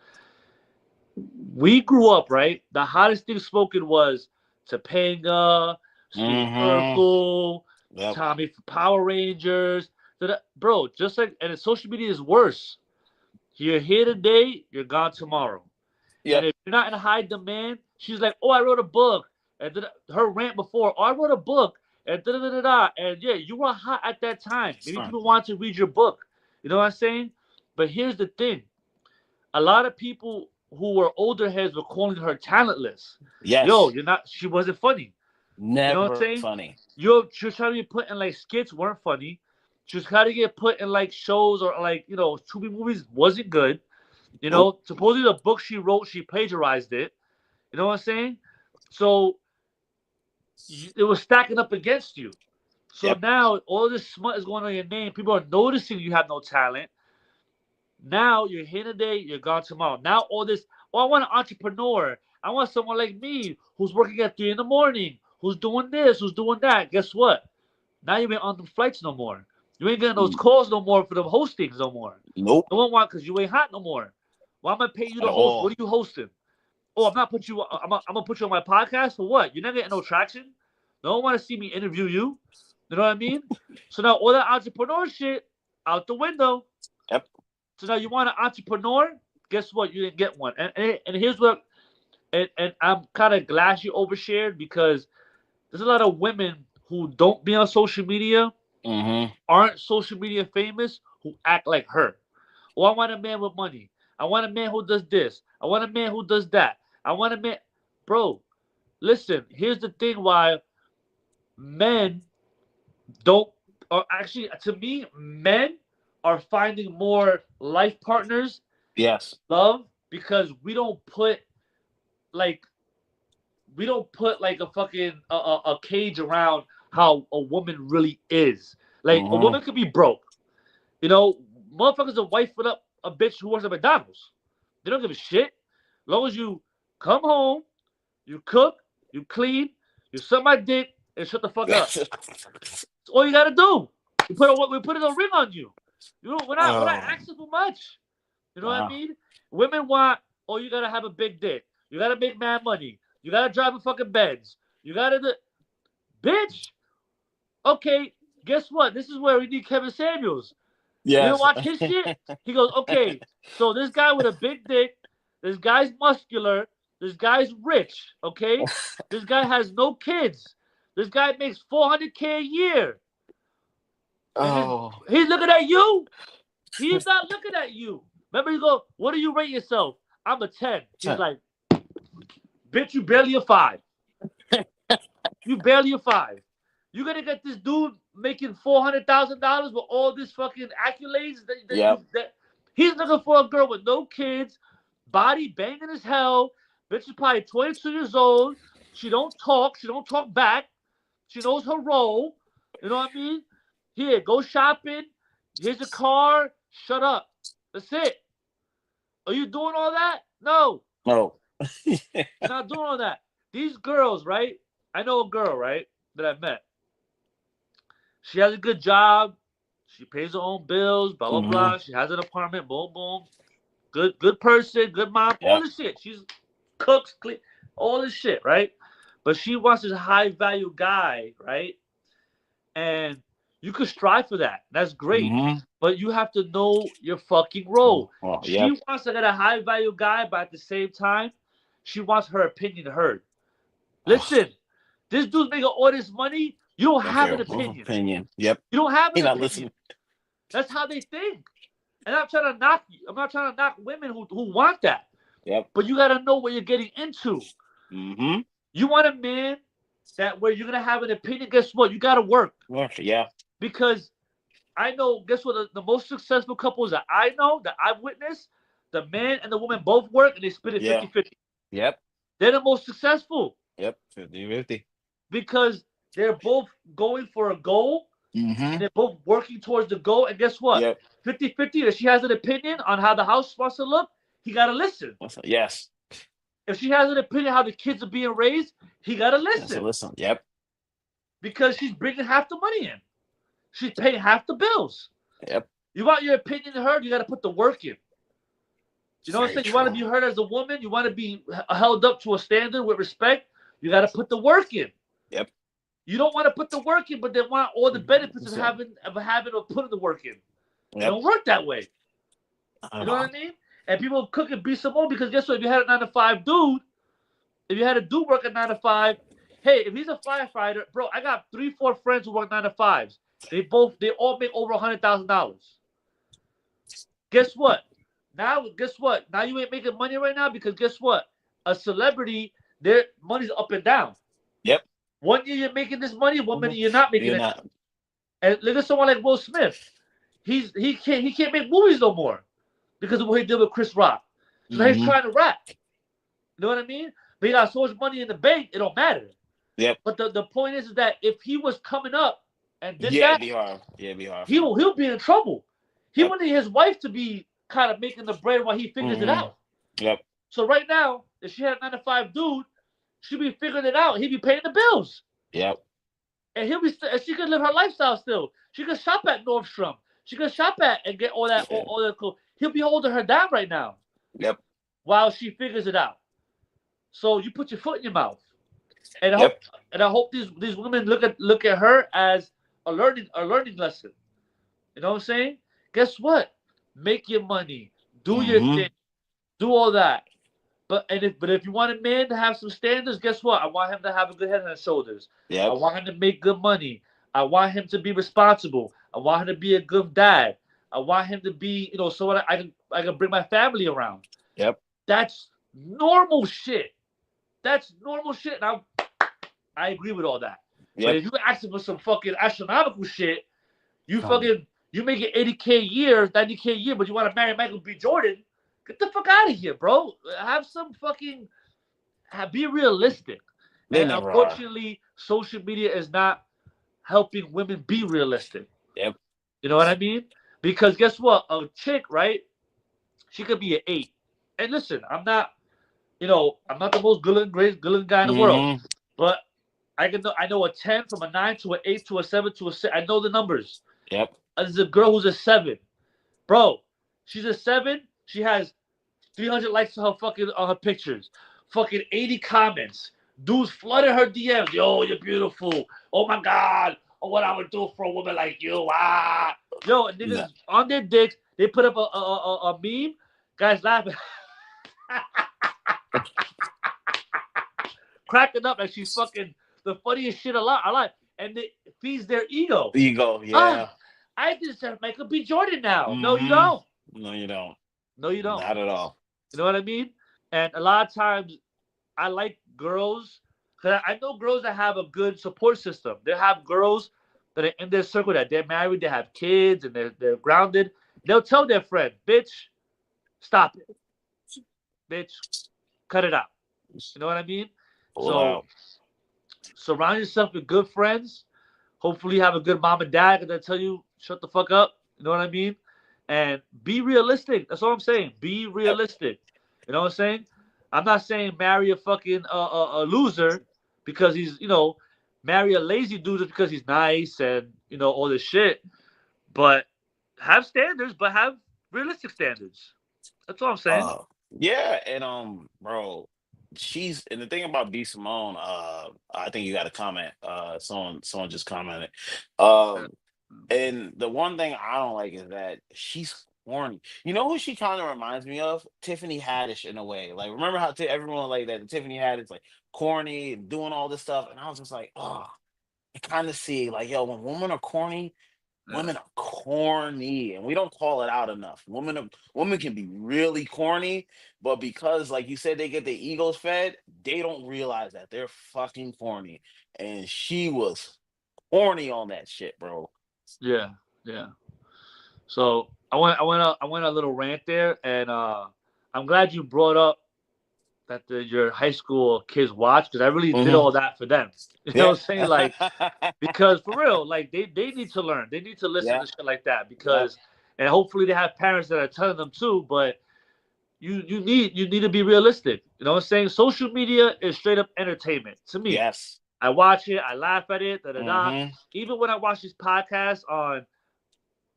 We grew up, right? The hottest thing spoken was Topanga, Steve Mm-hmm. Urkel, Yep. Tommy from Power Rangers. Bro, just like, and social media is worse. You're here today, you're gone tomorrow. And Yep. if you're not in high demand, she's like, "Oh, I wrote a book," and then her rant before, "Oh, I wrote a book," and da da da da. And yeah, you were hot at that time. Maybe Huh. people want to read your book. You know what I'm saying? But here's the thing: a lot of people who were older heads were calling her talentless. Yo, Yes. you're not. She wasn't funny. You know what I'm Never saying? funny. She was trying to be put in like skits weren't funny. She was trying to get put in like shows or like Tubi movies wasn't good. Nope. Supposedly the book she wrote, she plagiarized it. You know what I'm saying? So it was stacking up against you. So Yep. now all this smut is going on your name. People are noticing you have no talent. Now you're here today, you're gone tomorrow. Now all this, oh, I want an entrepreneur. I want someone like me who's working at 3 in the morning, who's doing this, who's doing that. Guess what? Now you ain't on the flights no more. You ain't getting those Mm, calls no more for the hostings no more. Nope. No one want because you ain't hot no more. Why am I pay you At to host? What all. are you hosting? Oh, I'm not put you. I'm gonna put you on my podcast for what? You're not getting no traction. No one want to see me interview you. You know what I mean? So now all that entrepreneur shit out the window. Yep. So now you want an entrepreneur? Guess what? You didn't get one. And here's what. And I'm kind of glad she overshared because there's a lot of women who don't be on social media, Mm-hmm. aren't social media famous, who act like her. Oh, I want a man with money. I want a man who does this. I want a man who does that. I want a man. Bro, listen, here's the thing why men don't, or actually, to me, men are finding more life partners, Yes. love, because like, we don't put like a fucking a cage around how a woman really is. Like, a Mm-hmm. woman could be broke. You know, motherfuckers are wifing up a bitch who works at McDonald's. They don't give a shit. As long as you come home, you cook, you clean, you suck my dick, and shut the fuck up. That's all you gotta do. We put a ring on you. We're not Oh. asking for much. You know what I Wow. mean? Women want, oh, you gotta have a big dick. You gotta make mad money. You gotta drive a fucking Benz. You gotta do, bitch. Okay, guess what? This is where we need Kevin Samuels. You don't Yes. watch his shit? He goes, okay, so this guy with a big dick, this guy's muscular, this guy's rich, okay? This guy has no kids. This guy makes $400K a year. And Oh. he's looking at you. He's not looking at you. Remember, you go, what do you rate yourself? I'm a 10. He's like, bitch, you barely a 5. You barely a 5. You're going to get this dude making $400,000 with all this fucking accolades. He's looking for a girl with no kids, body banging as hell. Bitch is probably 22 years old. She don't talk. She don't talk back. She knows her role. You know what I mean? Here, go shopping. Here's a car. Shut up. That's it. Are you doing all that? No. No. You're not doing all that. These girls, right? I know a girl, right, that I met. She has a good job. She pays her own bills, blah, blah, blah. She has an apartment, boom, boom. Good person, good mom, all this shit. She's cooks, clean, all this shit, right? But she wants this high-value guy, right? And you could strive for that. That's great. But you have to know your fucking role. She wants to get a high-value guy, but at the same time, she wants her opinion heard. Listen, this dude's making all this money. You don't have an opinion. Yep. You don't have an You're not opinion. listening. That's how they think. And I'm trying to knock you. I'm not trying to knock women who want that. Yep. But you got to know what you're getting into. You want a man that where you're going to have an opinion. Guess what? You got to work. Yeah. Because I know, guess what? The most successful couples that I know, that I've witnessed, the man and the woman both work and they split it 50-50. Yep. They're the most successful. Yep. 50-50. Because they're both going for a goal. And they're both working towards the goal. And guess what? 50-50. If she has an opinion on how the house wants to look, he got to listen. Yes. If she has an opinion how the kids are being raised, he got to listen. Yep. Because she's bringing half the money in. She's paying half the bills. Yep. You want your opinion heard, you got to put the work in. You know what I'm saying? You want to be heard as a woman. You want to be held up to a standard with respect. You got to put the work in. Yep. You don't want to put the work in, but they want all the benefits of having or putting the work in. It don't work that way. You know what I mean? And people cook and be Simone because guess what? If you had a 9-to-5 dude, if you had a dude work at 9-to-5, hey, if he's a firefighter, bro, I got 3-4 friends who work 9-to-5s. They all make over $100,000. Guess what? Now you ain't making money right now because guess what? A celebrity, their money's up and down. Yep. 1 year you're making this money, 1 minute you're not making it. And look at someone like Will Smith. He can't make movies no more because of what he did with Chris Rock. So now he's trying to rap. You know what I mean? But he got so much money in the bank, it don't matter. Yep. But the point is that if he was coming up and did it'd that, be hard. Yeah, it'd be hard. He'll be in trouble. He wanted his wife to be kind of making the bread while he figures it out. Yep. So right now, if she had a 9-to-5 dude, she'd be figuring it out. He'd be paying the bills. Yep. And she could live her lifestyle still. She could shop at Nordstrom. She could shop at and get all that cool. He'll be holding her down right now. Yep. While she figures it out. So you put your foot in your mouth. And I hope these women look at her as a learning lesson. You know what I'm saying? Guess what? Make your money. Do your thing. Do all that. But if you want a man to have some standards, guess what? I want him to have a good head on his shoulders. Yep. I want him to make good money. I want him to be responsible. I want him to be a good dad. I want him to be, so I can bring my family around. Yep. That's normal shit. That's normal shit. And I agree with all that. Yep. But if you're asking for some fucking astronomical shit, you making $80K a year, $90K a year, but you want to marry Michael B. Jordan, get the fuck out of here, bro. Have some fucking be realistic. And unfortunately, social media is not helping women be realistic. Yep. You know what I mean? Because guess what? A chick, right? She could be an 8. And listen, I'm not the most good-looking guy in the world. But I know a 10 from a 9 to an 8 to a 7 to a 6. I know the numbers. Yep. There's a girl who's a 7. Bro, she's a 7. She has 300 likes on her pictures. Fucking 80 comments. Dudes flooded her DMs. Yo, you're beautiful. Oh my God. or what I would do for a woman like you. Ah, yo, niggas on their dicks. They put up a meme. Guys laughing, cracking up like she's fucking the funniest shit alive, and it feeds their ego. Ego, yeah. I deserve Michael B. Jordan now. Mm-hmm. No, you don't. No, you don't. No, you don't. Not at all. You know what I mean? And a lot of times, I like girls because I know girls that have a good support system. They have girls that are in their circle that they're married, they have kids, and they're grounded. They'll tell their friend, "Bitch, stop it. Bitch, cut it out." You know what I mean? So surround yourself with good friends. Hopefully, you have a good mom and dad that tell you, "Shut the fuck up." You know what I mean? And be realistic. That's all I'm saying. Be realistic. You know what I'm saying? I'm not saying marry a fucking a loser because he's, marry a lazy dude just because he's nice and, all this shit. But have standards, but have realistic standards. That's all I'm saying. Yeah, and bro, and the thing about B Simone, I think you got a comment. Someone just commented. And the one thing I don't like is that she's corny. You know who she kind of reminds me of? Tiffany Haddish in a way. Like, remember how everyone like that? Tiffany Haddish like corny and doing all this stuff, and I was just like, oh, I kind of see like, yo, when women are corny, women are corny, and we don't call it out enough. Women can be really corny, but because, like you said, they get their egos fed, they don't realize that they're fucking corny. And she was corny on that shit, bro. Yeah. So I went a little rant there, and I'm glad you brought up that your high school kids watch because I really did all that for them. You know what I'm saying? Like, because for real, like they need to learn. They need to listen to shit like that because, and hopefully they have parents that are telling them too. But you need to be realistic. You know what I'm saying? Social media is straight up entertainment to me. Yes. I watch it. I laugh at it. Even when I watch these podcasts on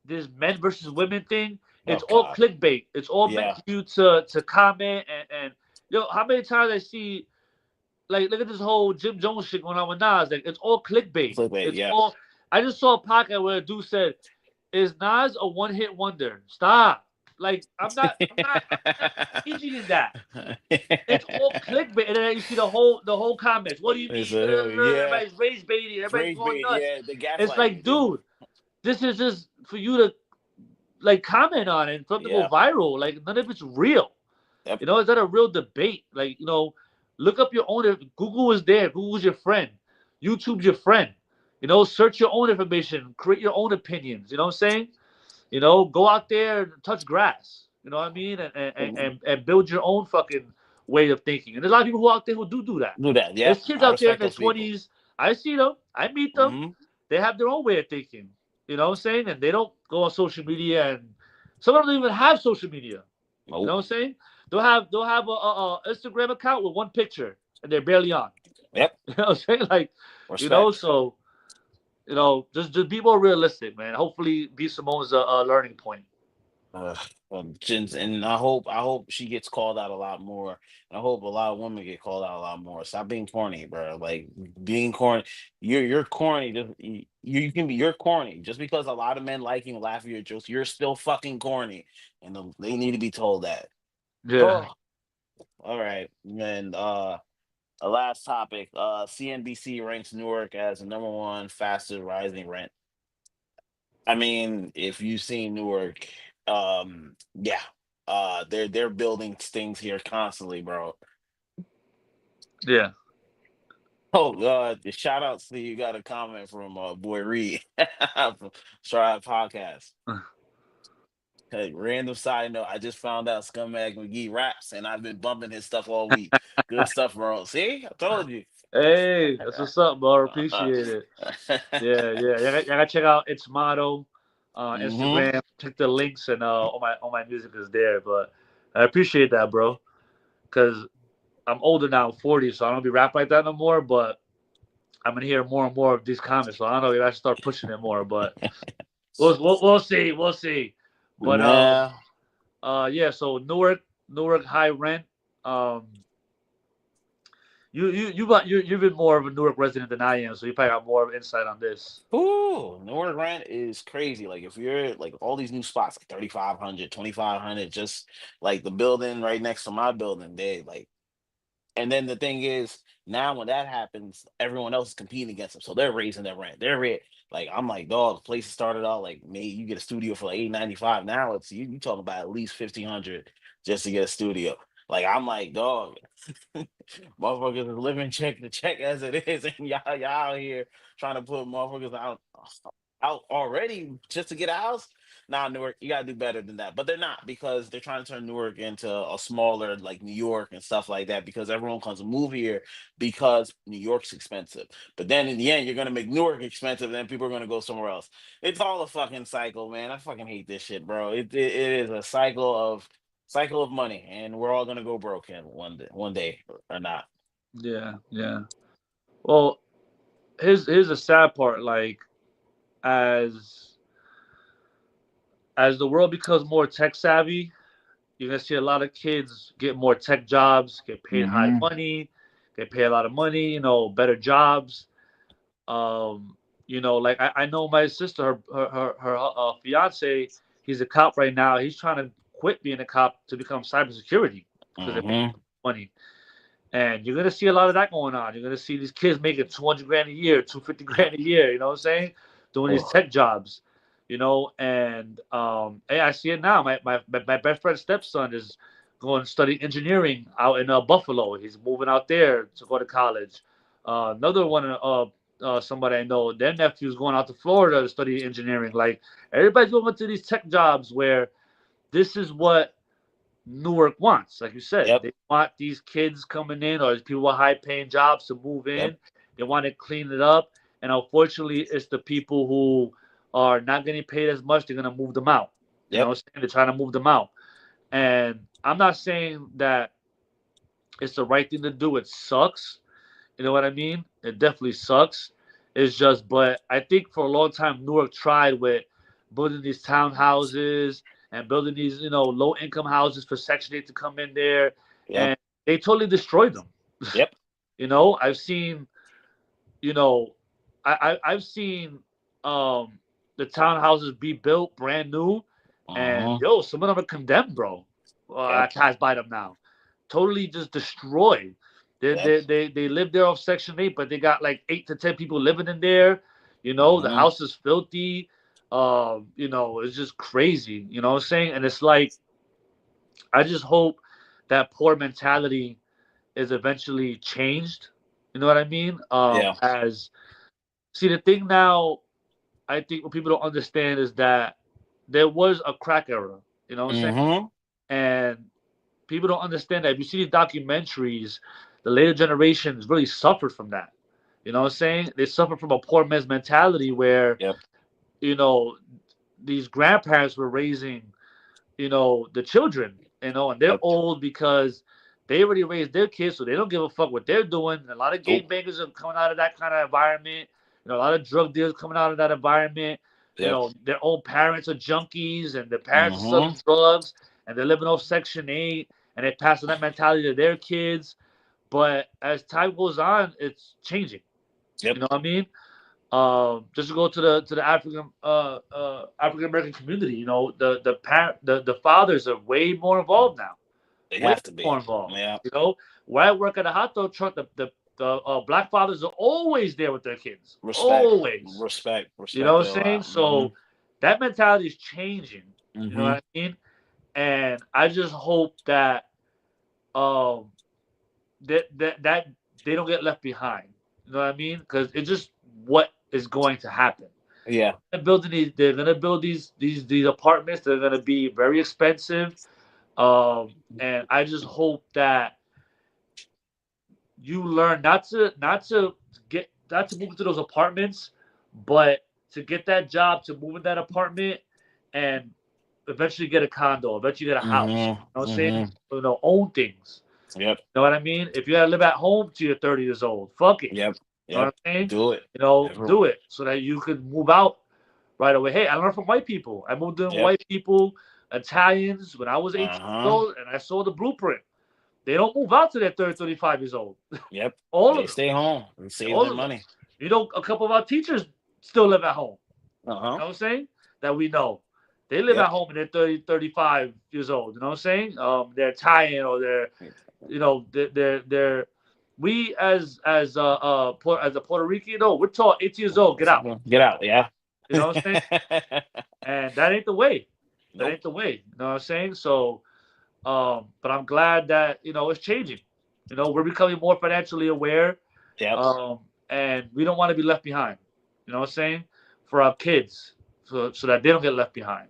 this men versus women thing, it's all clickbait. It's all meant for you to comment and how many times I see, like, look at this whole Jim Jones shit going on with Nas. Like, it's all clickbait. I just saw a podcast where a dude said, "Is Nas a one-hit wonder?" Stop. Like, I'm not teaching you that. It's all clickbait, and then you see the whole comments. What do you mean? Everybody's rage baiting. Everybody's going nuts. It's like, dude, this is just for you to like comment on it and for it to go viral. Like, none of it's real. Yep. Is that a real debate? Like, look up your own. Google is there. Google's your friend. YouTube's your friend. Search your own information. Create your own opinions. You know what I'm saying? Go out there and touch grass. You know what I mean? And build your own fucking way of thinking. And there's a lot of people who out there who do that. Yeah. There's kids out there in their 20s. I see them. I meet them. They have their own way of thinking. You know what I'm saying? And they don't go on social media, and some of them don't even have social media. Nope. You know what I'm saying? They'll have a Instagram account with one picture, and they're barely on. Yep. You know what I'm saying? Like, respect. So, just be more realistic, man. Hopefully, B Simone's a learning point. And I hope she gets called out a lot more. And I hope a lot of women get called out a lot more. Stop being corny, bro. Like, being corny, you're corny. You're corny. Just because a lot of men like you and laugh at your jokes, you're still fucking corny, and they need to be told that. Yeah. All right, and a last topic. CNBC ranks Newark as the number one fastest rising rent. I mean, if you've seen Newark, they're building things here constantly, bro. Yeah. Oh, shout out to you. Got a comment from Boy Reed from Strive Podcast. Hey, random side note, I just found out Scumbag McGee raps, and I've been bumping his stuff all week. Good stuff, bro. See, I told you. Hey, that's what's up, bro. Appreciate it. Yeah. Y'all gotta check out It's Motto on Instagram. Check the links, and all my music is there. But I appreciate that, bro. Cause I'm older now, I'm 40, so I don't be rap like that no more. But I'm gonna hear more and more of these comments. So I don't know if I should start pushing it more. But we'll see. We'll see. But So Newark high rent. You've been more of a Newark resident than I am, so you probably got more of insight on this. Ooh, Newark rent is crazy. Like if you're like all these new spots, like 3,500, 2,500, just like the building right next to my building, they like. And then the thing is, now when that happens, everyone else is competing against them, so they're raising their rent. Like I'm like, dog, places started out like maybe you get a studio for like 895. Now it's you talking about at least 1,500 just to get a studio. Like I'm like, dog, motherfuckers is living check to check as it is, and y'all out here trying to put motherfuckers out already just to get a house. Nah, Newark, you gotta do better than that. But they're not, because they're trying to turn Newark into a smaller like New York and stuff like that, because everyone comes to move here because New York's expensive. But then in the end, you're gonna make Newark expensive, and then people are gonna go somewhere else. It's all a fucking cycle, man. I fucking hate this shit, bro. It is a cycle of money, and we're all gonna go broke in one day or not. Yeah, yeah. Well, here's the sad part. Like, as as the world becomes more tech savvy, you're gonna see a lot of kids get more tech jobs, get paid high Mm-hmm. money, get paid a lot of money. Better jobs. Like I know my sister, her fiance, he's a cop right now. He's trying to quit being a cop to become cybersecurity because they make Mm-hmm. money. And you're gonna see a lot of that going on. You're gonna see these kids making 200 grand a year, 250 grand a year. You know what I'm saying? Doing these Oh, tech jobs. And hey, I see it now. My best friend's stepson is going to study engineering out in Buffalo. He's moving out there to go to college. Another one, somebody I know, their nephew's going out to Florida to study engineering. Like, everybody's going to these tech jobs where this is what Newark wants. Like you said, yep, they want these kids coming in, or these people with high paying jobs, to move yep, in. They want to clean it up. And unfortunately, it's the people who are not getting paid as much. They're going to move them out. You know yep, what I'm saying? They're trying to move them out. And I'm not saying that it's the right thing to do. It sucks. You know what I mean? It definitely sucks. It's just, but I think for a long time, Newark tried with building these townhouses and building these, low income houses for Section 8 to come in there. yep, And they totally destroyed them. yep. I've seen, you know, I've seen the townhouses be built brand new. And Mm-hmm. yo, some of them are condemned, bro. I Yep, pass by them now. Totally just destroyed. yep. They live there off Section 8, but they got like 8 to 10 people living in there. The Mm-hmm. house is filthy. It's just crazy. You know what I'm saying? And it's like, I just hope that poor mentality is eventually changed. You know what I mean? Yeah. As See, the thing now, I think what people don't understand is that there was a crack era. You know what I'm saying? Mm-hmm. And people don't understand that. If you see these documentaries, the later generations really suffered from that. You know what I'm saying? They suffer from a poor man's mentality where, Yep, you know, these grandparents were raising, the children, and they're yep. old because they already raised their kids, so they don't give a fuck what they're doing. And a lot of Nope. gangbangers are coming out of that kind of environment. A lot of drug dealers coming out of that environment. Yep. Their own parents are junkies, and their parents are selling Mm-hmm. drugs, and they're living off Section 8, and they're passing that mentality to their kids. But as time goes on, it's changing. Yep. You know what I mean? Just to go to the African American community, the fathers are way more involved now, They way have to be. more involved. Yeah. Where I work at a hot dog truck, the black fathers are always there with their kids, Respect. always. Respect. You know Respect what it a I'm saying? lot. Mm-hmm. So that mentality is changing. You know Mm-hmm. what I mean? And I just hope that um that they don't get left behind. You know what I mean? Because it's just what is going to happen. Yeah. They're gonna build these apartments. They're gonna be very expensive. And I just hope that you learn not to move into those apartments, but to get that job, to move in that apartment, and eventually get a condo, eventually get a house. Mm-hmm. You know what I'm saying? Mm-hmm. Own things. Yep. You know what I mean? If you gotta live at home till you're 30 years old, fuck it. Yep. You know what Yep. I'm saying? Do it. Do Everyone. it so that you could move out right away. Hey, I learned from white people. I moved in with Yep. white people, Italians, when I was 18 years Uh-huh. old, and I saw the blueprint. They don't move out to their 30, 35 years old. Yep. All They of them. stay home and save All their of them. money. You know, a couple of our teachers still live at home. You know Uh-huh. what I'm saying? That we know. They live at Yep. home and they're 30, 35 years old. You know what I'm saying? They're Italian or they're, you know, they're we as a Puerto Rican, you know, we're taught 18 years old, get out. Get out, yeah. You know what I'm saying? And that ain't the way. That Nope. ain't the way. You know what I'm saying? So, but I'm glad that it's changing. You know, we're becoming more financially aware, Yep. and we don't want to be left behind. You know what I'm saying? For our kids, so that they don't get left behind.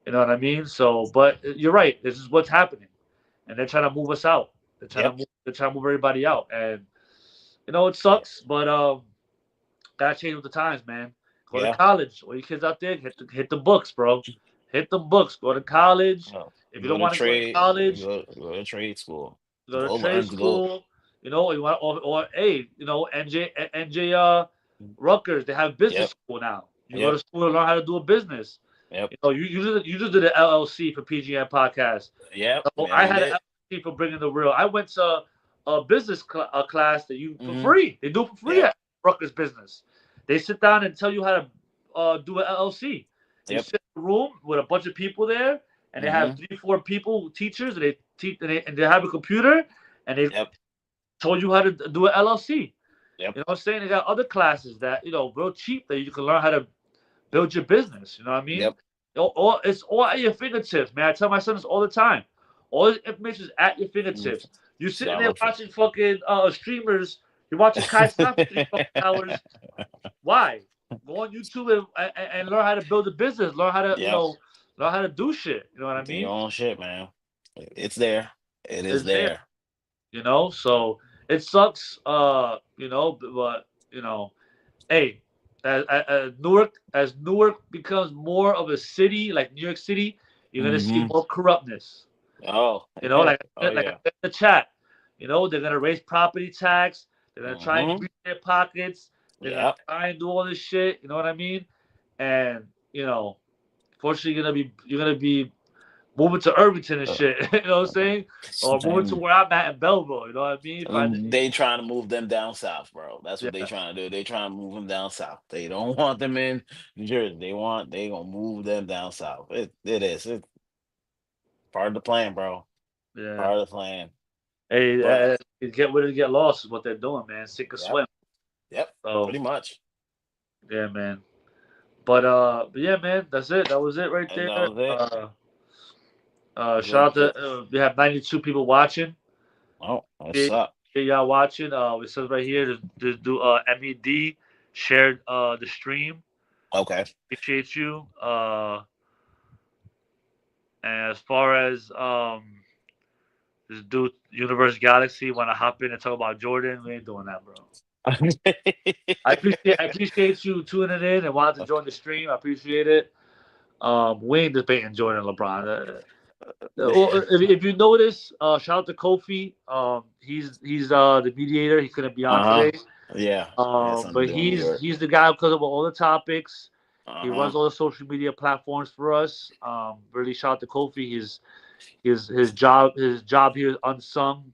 You know what I mean? So, but you're right. This is what's happening, and they're trying to move us out. Yep. They're trying to move everybody out, and it sucks. But gotta change with the times, man. Go to Yeah. college. All you kids out there, hit the books, bro. Hit the books. Go to college. Oh, If you go don't to want to go to trade. college, Go to trade school. go to Go trade learn. Go. school. You want or hey, NJ Rutgers. They have business Yep. school now. You go to Yep. school to learn how to do a business. Yep. You just did an LLC for PGN podcast. Yep. Yeah, I we had an did. LLC for bringing the real. I went to a business class that you for Mm-hmm. free. They do it for free Yep. at Rutgers Business. They sit down and tell you how to do an LLC. You Yep. sit in a room with a bunch of people there, and they have Mm-hmm. 3, 4 people, teachers, and they teach, and they have a computer, and they Yep. told you how to do an LLC. Yep. You know what I'm saying? They got other classes that real cheap that you can learn how to build your business. You know what I mean? Yep. It's all at your fingertips, man. I tell my son this all the time. All the information is at your fingertips. You Just sitting gotta there look for. watching fucking streamers. You're watching Kai Cenat for 3 fucking hours. Why? Go on YouTube and learn how to build a business. Learn how to Yep. learn how to do shit. You know what I Do your mean? own shit, man. It's there. It is It's there. there. So it sucks. But hey, as Newark becomes more of a city like New York City, you're gonna see Mm-hmm. more corruptness. Oh. Like Oh like I yeah. said in the chat, they're gonna raise property tax. They're gonna try and Mm-hmm. grease their pockets. They're gonna Yep. try and do all this shit. You know what I mean? And fortunately, you're gonna be moving to Irvington and shit. You know what I'm saying? Or moving to where I'm at in Belleville. You know what I mean? They trying to move them down south, bro. That's what they Yeah, trying to do. They trying to move them down south. They don't want them in New Jersey. They gonna move them down south. It is. It's part of the plan, bro. yeah. Part of the plan. Hey, But get ready to get lost is what they're doing, man. Sink or yep, swim. yep, So pretty much. yeah, man. But yeah, man. That's it. That was it right And that there. was it. Shout Good, out good. to we have 92 people watching. Oh, what's Appreciate up? y'all watching. It says right here to do MED shared the stream. Okay. Appreciate you. And as far as this dude Universe Galaxy want to hop in and talk about Jordan, we ain't doing that, bro. I appreciate you tuning in and wanting to join the stream. I appreciate it. We ain't debating Jordan and LeBron. If you notice, shout out to Kofi. He's the mediator. He couldn't be on Uh-huh. today. Yeah. Yeah, something But to do in New York. he's the guy who comes up with all the topics. He Uh-huh. runs all the social media platforms for us. Really shout out to Kofi. His job here is Yep. unsung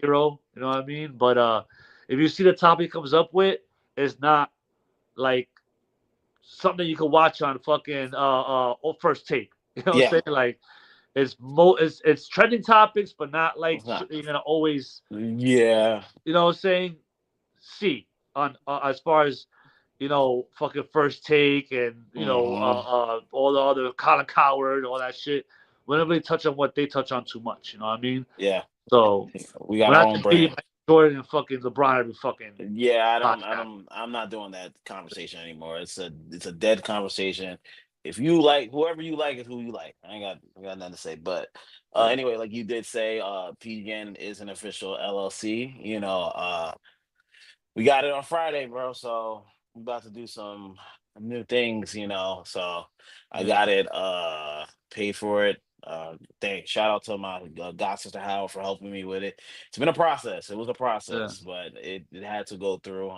hero. You know what I mean? But if you see the topic he comes up with, it's not like something you can watch on fucking first take. You know what I'm Yeah. saying? Like it's trending topics, but not like It's not. you're gonna always Yeah. what I'm saying see on as far as fucking first take and Mm-hmm. all the other Colin Coward all that shit. We don't really touch on what they touch on too much. You know what I mean? Yeah. So We got we're our not own debating brand. Michael Jordan and fucking LeBron every fucking Yeah, podcast. I'm not doing that conversation anymore. It's a dead conversation. If you like whoever you like is who you like. I got nothing to say. But Yeah. anyway, like you did say, PGN is an official LLC. We got it on Friday, bro. So we're about to do some new things, So I Yeah. got it paid for it. Shout out to my god sister Howard for helping me with it. It's been a process. It was a Yeah. process, but it had to go through.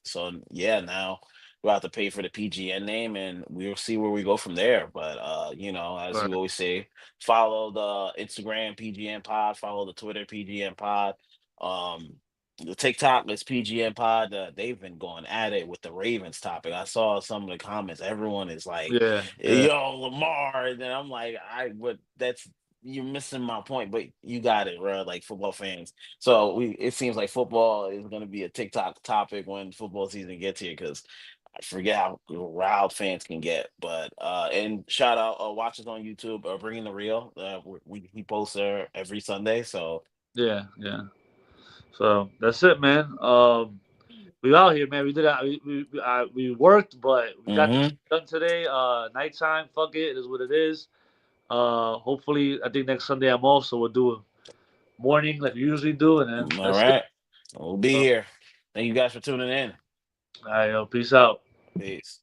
So yeah, now we'll have to pay for the PGN name, and we'll see where we go from there. But as you always say, follow the Instagram PGN Pod, follow the Twitter PGN Pod. The TikTok is PGN Pod. They've been going at it with the Ravens topic. I saw some of the comments. Everyone is like, Yeah. "Yo, Lamar," and then I'm like, That's you're missing my point, but you got it, bro. Like football fans. So it seems like football is going to be a TikTok topic when football season gets here because I forget how riled fans can get. But and shout out watch us on YouTube or Bringing the Real. He posts there every Sunday. So Yeah. So that's it, man. We out here, man. We did that. We worked, but we got the mhm. done today. Nighttime. Fuck it. It is what it is. Hopefully, I think next Sunday I'm off, so we'll do a morning like we usually do, and then All that's it. right, we'll be So, here. Thank you guys for tuning in. all right, yo, peace out. Peace.